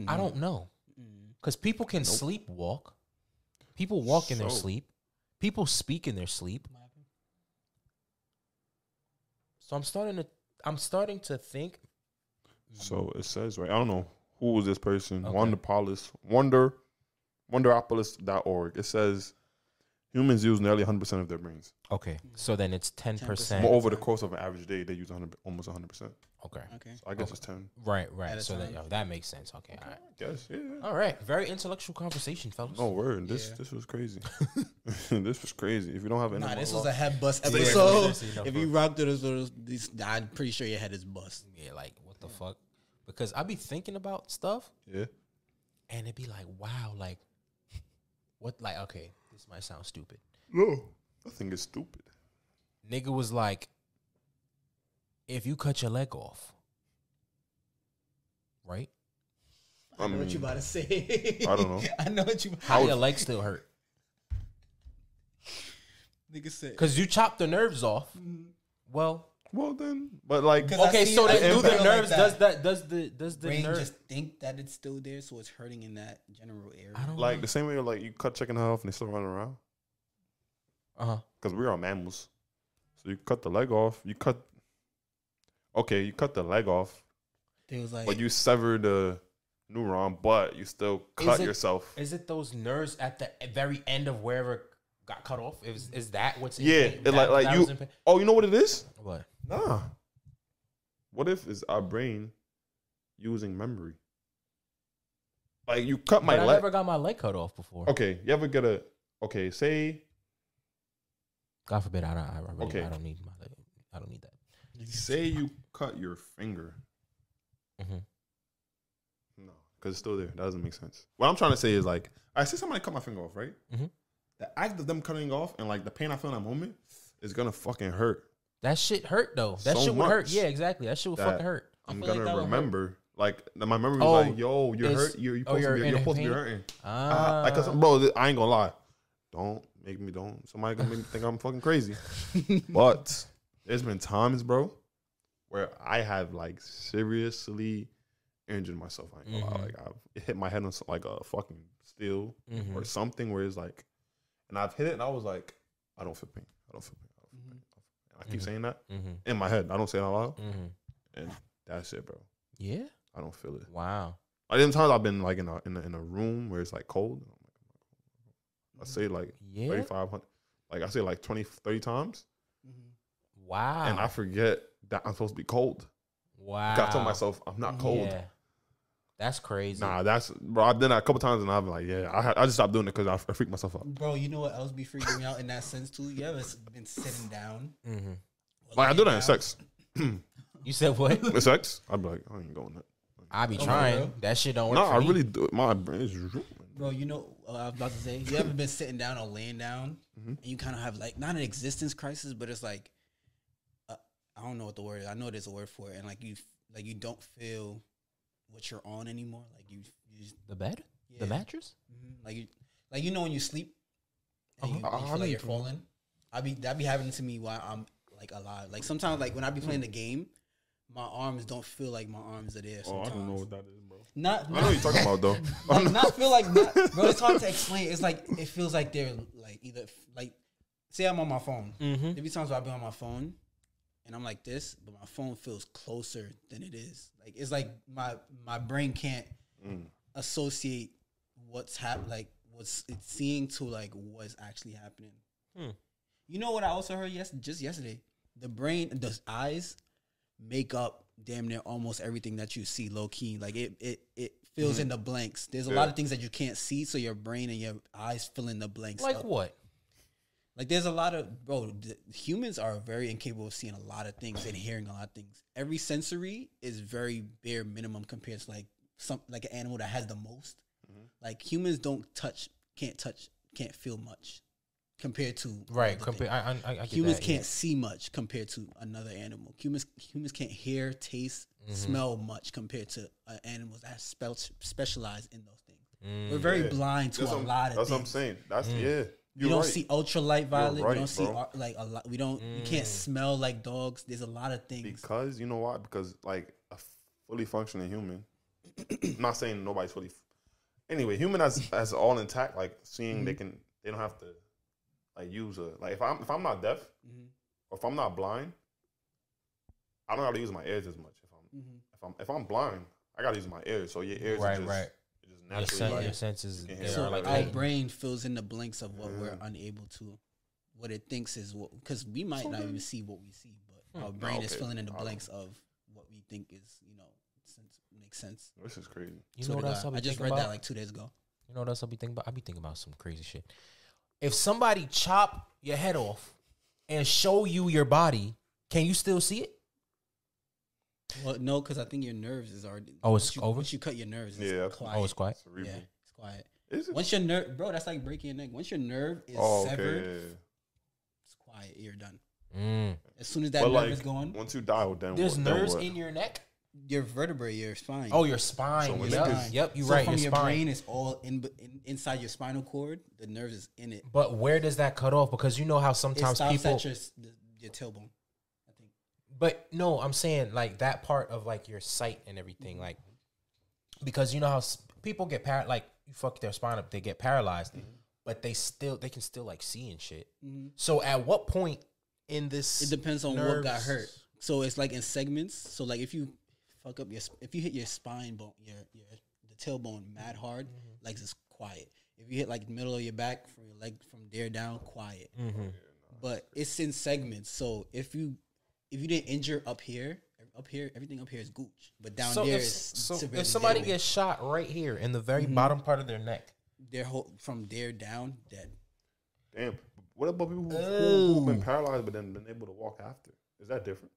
I don't know because people can sleep walk. People walk in their sleep. People speak in their sleep. So I'm starting to think. So it says, right, I don't know who was this person. Okay. Wonderopolis.org. It says humans use nearly 100% of their brains. Okay, so then it's 10%. More over the course of an average day, they use almost 100%. Okay. So I guess it's 10. Right. At So a that, time. that makes sense. Okay. All right. Yes, yeah. All right. Very intellectual conversation, fellas. No word. This was crazy. This was crazy. If you don't have any, This was a head bust Yeah, episode. yeah, If you rock through this, I'm pretty sure your head is bust. Yeah, like what the fuck? Because I be thinking about stuff, Yeah. and it be like, wow, like what? Like, okay, this might sound stupid. No, I think it's stupid. Nigga was like, if you cut your leg off, right? I know what you about to say. I don't know. I know what you. How your leg still hurt? Nigga said. Because you chopped the nerves off. Well, then, but like, 'Cause I okay, see- so I then do feel the like nerves? that. Does the brain nerve? just think that it's still there, so it's hurting in that general area. I don't like know. the same way like you cut chicken head off and they still running around. Because we are mammals. So you cut the leg off. You cut the leg off, They was like, but you sever the neuron, but you still cut yourself. Is it those nerves at the very end of wherever got cut off? Is that what's in Yeah, pain? it like that you. was in pain? Oh, you know what it is? What? Nah. What if it's our brain using memory? Like you cut my But I leg. never got my leg cut off before. Okay, you ever get say God forbid, I really, Okay. I don't need my leg. I don't need that. say you cut your finger. Mm-hmm. No, because it's still there. That doesn't make sense. What I'm trying to say is like, I see somebody cut my finger off, right? Mm-hmm. The act of them cutting off and like the pain I feel in that moment is gonna fucking hurt. That shit hurt though. That So shit would hurt. much Yeah, exactly. That shit would that fucking hurt. I'm feel like gonna that would remember. Like my memory was Oh, like, yo, you're it's- hurt. You're oh, supposed to be. in You're supposed to be pain? hurting. Ah, Like, cause bro, I ain't gonna lie. Don't make me. Don't somebody gonna make me think I'm fucking crazy. But there's been times, bro, where I have like seriously injured myself. I ain't gonna lie. Like it hit my head on like a fucking steel or something where it's like, and I've hit it and I was like, I don't feel pain. I don't feel pain. I don't feel pain. I keep saying that in my head. I don't say it out loud, and that's it, bro. Yeah. I don't feel it. Wow. Like them times I've been like in a room where it's like cold. I say like Yeah. 3,500. Like I say like 20, 30 times, Wow. and I forget that I'm supposed to be cold. Wow. I told myself I'm not cold. Yeah. That's crazy. Nah, that's bro. I've done that a couple times, and I've been like, yeah, I just stopped doing it because I freaked myself out. bro, you know what else be freaking me out in that sense too? You ever been sitting down? Mm-hmm. Like I do that in sex. You said what? With sex, I'd be like, I ain't going that. I be Oh, trying. for real? That shit don't work. No, for I me. really do. My brain is drooping. Bro, you know what I was about to say? You ever been sitting down or laying down and you kind of have like not an existence crisis, but it's like I don't know what the word is. I know there's a word for it, and like you don't feel what you're on anymore. Like you just, The bed? Yeah. The mattress? like you know when you sleep and you feel like you're falling. that be happening to me while I'm like alive. Like sometimes, like when I be playing the game, my arms don't feel like my arms are there. Sometimes. I don't know what that is, bro. Not I know what you're talking about though. like not feel like bro. It's hard to explain. It's like it feels like they're like either like say I'm on my phone. There be times where I be on my phone and I'm like this, but my phone feels closer than it is. Like it's like my brain can't associate what's like what's it's seeing to like what's actually happening. You know what I also heard just yesterday? The brain, the eyes make up damn near almost everything that you see low key. Like it fills in the blanks. There's a lot of things that you can't see, so your brain and your eyes fill in the blanks. Like up. what? Like there's a lot of humans are very incapable of seeing a lot of things and hearing a lot of things. Every sensory is very bare minimum compared to like an animal that has the most. Like humans can't feel much compared to Right. I get humans that, can't see much compared to another animal. Humans can't hear, taste, smell much compared to animals that specialize in those things. We're very blind to a lot of things. That's what I'm saying. That's You don't see ultraviolet. Right, we don't see bro. like a lot. We don't. You can't smell like dogs. There's a lot of things. Because you know why? Because like a fully functioning human. I'm not saying nobody's fully. Anyway, human as all intact. Like seeing they don't have to like use like if I'm not deaf or if I'm not blind, I don't have to use my ears as much. If I'm blind, I gotta use my ears. So your ears are just naturally your senses. So like our brain fills in the blanks of what we're unable to, what it thinks is what, because we might not even see what we see, but our brain is filling in the blanks of what we think is, makes sense. This is crazy. You know what else I just read that like 2 days ago. You know what else I be thinking about? I be thinking about some crazy shit. If somebody chop your head off and show you your body, can you still see it? Well, no, because I think your nerves is already. Oh, it's over? Once you cut your nerves, it's quiet. Oh, it's quiet? Yeah, it's quiet. Is it? Once your nerve, bro, that's like breaking your neck. Once your nerve is severed, it's quiet. You're done. As soon as that nerve is gone. Once you die, then there's nerves in your neck? Your vertebrae, your spine. Oh, your spine. So yep, you're so right. From your your spine. brain is all inside your spinal cord. The nerves is in it. But where does that cut off? Because you know how It sometimes stops people. at your tailbone. I think. But no, I'm saying like that part of like your sight and everything, like because you know how people get like you fuck their spine up, they get paralyzed, but they can still like see and shit. So at what point in this? It depends on what got hurt. So it's like in segments. So like if you fuck up if you hit your spine bone, the tailbone mad hard, legs is quiet. If you hit like the middle of your back from your leg from there down, quiet. But it's in segments. So if you didn't injure up here, everything up here is gooch. But down there is if somebody gets shot right here in the very bottom part of their neck, their from there down, dead. Damn. What about people who've been paralyzed but then been able to walk after? Is that different?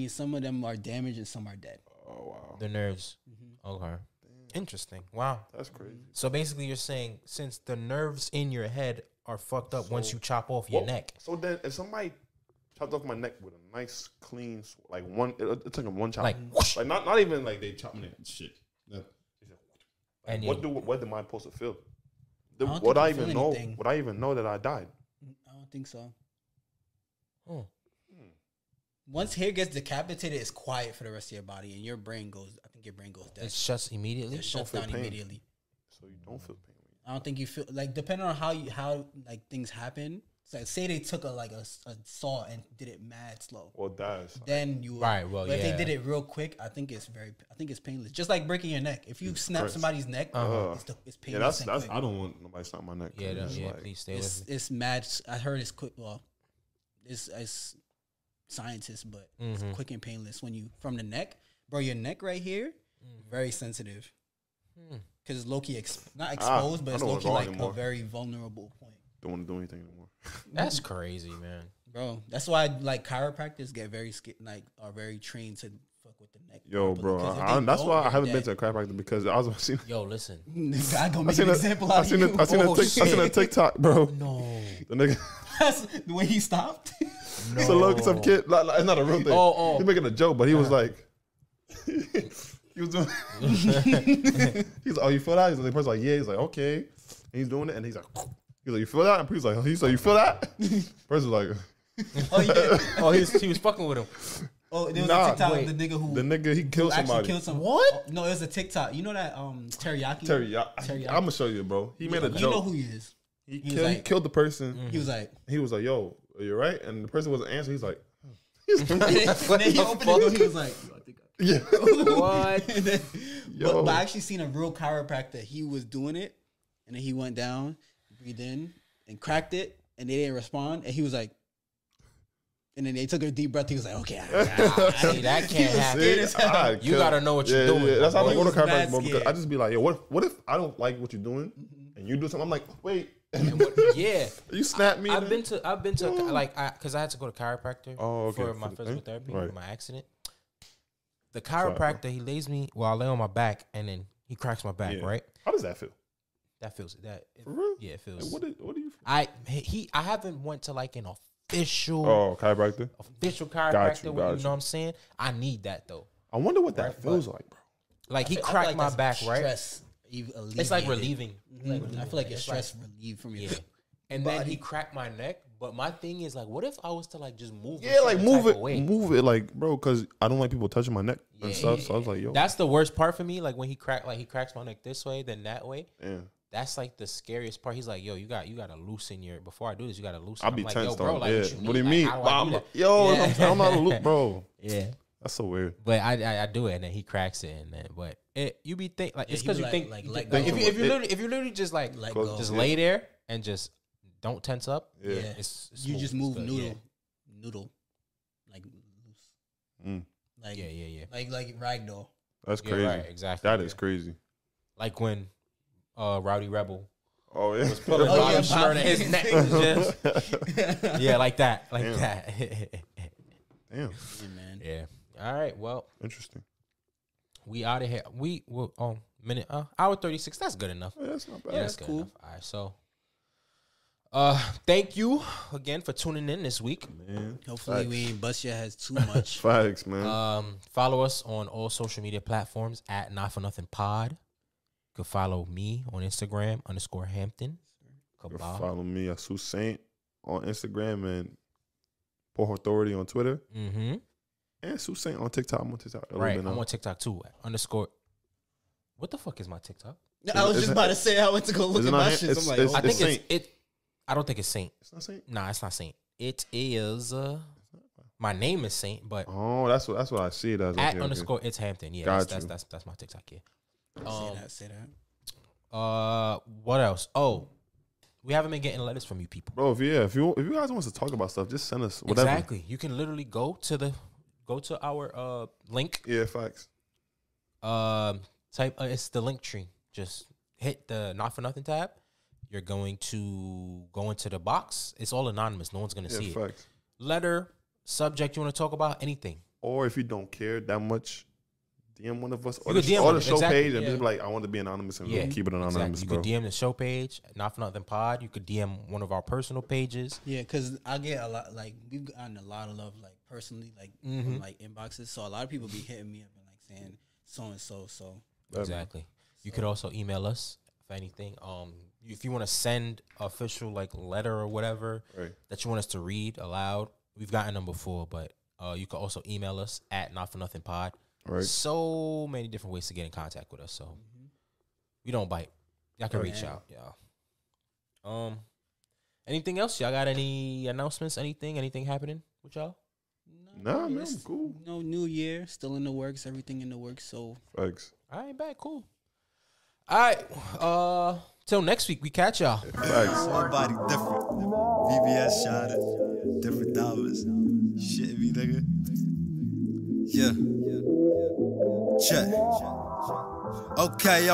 Some of them are damaged and some are dead. Oh wow. the nerves. Okay. Damn. Interesting. Wow. That's crazy. So basically, you're saying since the nerves in your head are fucked up once you chop off your neck. So then, if somebody chopped off my neck with a nice, clean, like one, it took them one chop, like not even like they chopped me shit. And what am I supposed to feel? Would I even know that I died? I don't think so. Oh. Once hair gets decapitated, it's quiet for the rest of your body, and your brain goes. I think your brain goes dead. It shuts immediately. It shuts down immediately. So you don't feel pain. I don't think you feel like depending on how like things happen. So say they took a saw and did it mad slow. Well, that's then you right. Well, but if they did it real quick, I think it's painless. Just like breaking your neck. If you snap somebody's neck, it's painless. Yeah, I don't want nobody snap my neck. Yeah, please stay with me. It's mad. I heard it's quick. Well, it's scientists, but it's quick and painless when you from the neck, bro. Your neck right here, very sensitive. Because it's low-key not exposed, but it's low-key like a very vulnerable point. Don't want to do anything anymore. That's crazy, man. Bro, that's why like chiropractors get are very trained to fuck with the neck. Yo, bro, that's why I haven't been to a chiropractor because I was seeing. Yo, listen. I gonna make an example out of you. I seen a TikTok, bro. No, the nigga. That's the way he stopped. No. So look, some kid. It's not a real thing. He's making a joke, but he was like. He was doing. He's like, "Oh, you feel that?" He's like, "The person's like, yeah." He's like, "Okay." And he's doing it, and he's like, He's like, you feel that? And he's like, you feel that? Person was like, Oh yeah. Oh, he was fucking with him. Oh, there was Nah, a TikTok wait. of the nigga who he killed actually somebody. killed someone. What? Oh, no, it was a TikTok. You know that teriyaki? Teriyaki. I'm gonna show you, bro. He made a joke. You know who he is. He like- killed the person. He was like, He was like, yo, are you right? And the person wasn't answering. He's like, and then he opened the door. He was like, yo, I think yeah. What? and then, Yo. but I actually seen a real chiropractor. He was doing it, and then he went down, breathed in, and cracked it, and they didn't respond. And he was like, and then they took a deep breath. He was like, okay, See, that can't happen. You gotta know what you're doing. Yeah. That's how I He go to was mad chiropractor, bro. Because scared. I just be like, yo, what if I don't like what you're doing and you do something? I'm like, wait, Yeah. you snap me. I've been to like because I had to go to chiropractor Okay, for my for the physical thing? therapy, Right. my accident. The chiropractor, he lays me while I lay on my back, and then he cracks my back. Yeah. Right, How does that feel? that feels For real? yeah, it feels. Like, what do you feel? I haven't went to like an official Chiropractor. chiropractor. got You you. know what I'm saying? I need that though. I wonder what that Right, feels like, bro. Like he I feel cracked like my that's back, right? stress It's like relieving. I feel like it's It's stress relieved from your Yeah. And then he cracked my neck. But my thing is like, what if I was to like just move? Yeah, like move it, Way? move it, like, bro, because I don't like people touching my neck and Yeah. stuff. So I was like, yo, That's the worst part for me. Like when he cracks my neck this way, then that way. yeah. That's like the scariest part. He's like, yo, you gotta loosen your. Before I do this, you gotta loosen. I'll be I'm like, tense, yo, bro. though. Like, Yeah. what you What do you mean? Like, how do I do that? Yo, Yeah. I'm not a loop, bro. Yeah, That's so weird. but I do it, and then he cracks it, and then but you be think like it's he because be you like- think like, like, let if go. you literally just like Let Close- go. just Yeah. lay there and just don't tense up. Yeah. Yeah. It's You smooth. just It's move good. noodle, like loose, Mm. like Yeah. like ragdoll. That's Yeah, crazy. right, exactly. That is crazy. Like when Rowdy Rebel Oh yeah. put a Oh, bottom yeah, shirt in his neck. Just- yeah, like that. Damn. That. Damn. Yeah, man. Yeah. All right. Well, Interesting. we out of here. We will minute hour 36. That's good enough. Yeah, that's not bad. Yeah, that's that's good cool. enough. All right. So thank you again for tuning in this week. Man. Hopefully Facts. we ain't bust your heads too much. Facts, man. Follow us on all social media platforms at Not For Nothing Pod. You can follow me on Instagram _Hampton. You can Kaba. follow me at Sue Saint on Instagram and Poor Authority on Twitter. Mm-hmm. And Sue Saint on TikTok. I'm on TikTok. Right. I'm on TikTok too. _ What the fuck is my TikTok? I was Is just it- about to say I went to go look is at it not my him? shit. It's- I'm like, it's- oh, I think Saint. it's it. I don't think it's Saint. It's not Saint. Nah, it's not Saint. It is. My name is Saint, but Oh, that's what I see it as. at Okay, okay. _ it's Hampton. Yeah, Got that's my TikTok. Yeah. say that. What else? Oh, we haven't been getting letters from you people. Bro, if you guys want us to talk about stuff, just send us whatever. Exactly. You can literally go to our link. Yeah, facts. Type it's the link tree. Just hit the Not For Nothing tab. You're going to go into the box. It's all anonymous. No one's gonna Yeah, see it. facts. Letter, subject you want to talk about, anything. Or if you don't care that much, DM one of us or You could DM or one, the show exactly, page and yeah. just be like, I want to be anonymous and Yeah, keep it anonymous, Exactly. You bro. could DM the show page, Not For Nothing Pod. You could DM one of our personal pages. Yeah, because I get a lot, like, we've gotten a lot of love, like, personally, like, from, like, inboxes. So a lot of people be hitting me up and, like, saying so-and-so, so. Exactly. You could also email us for anything. If you want to send official like letter or whatever Right. that you want us to read aloud, we've gotten them before, but you can also email us at notfornothingpod. Right. So many different ways to get in contact with us. So we don't bite. Y'all can reach out, y'all. Anything else? Y'all got any announcements? Anything happening with y'all? Nah, man, it's, I'm cool. No, new year, still in the works, everything in the works, so. Facts. All right, back, cool. All right, till next week, we catch y'all. Facts. Everybody different. VBS shot it. Different dollars. Shit me, nigga. Yeah. Check. Okay.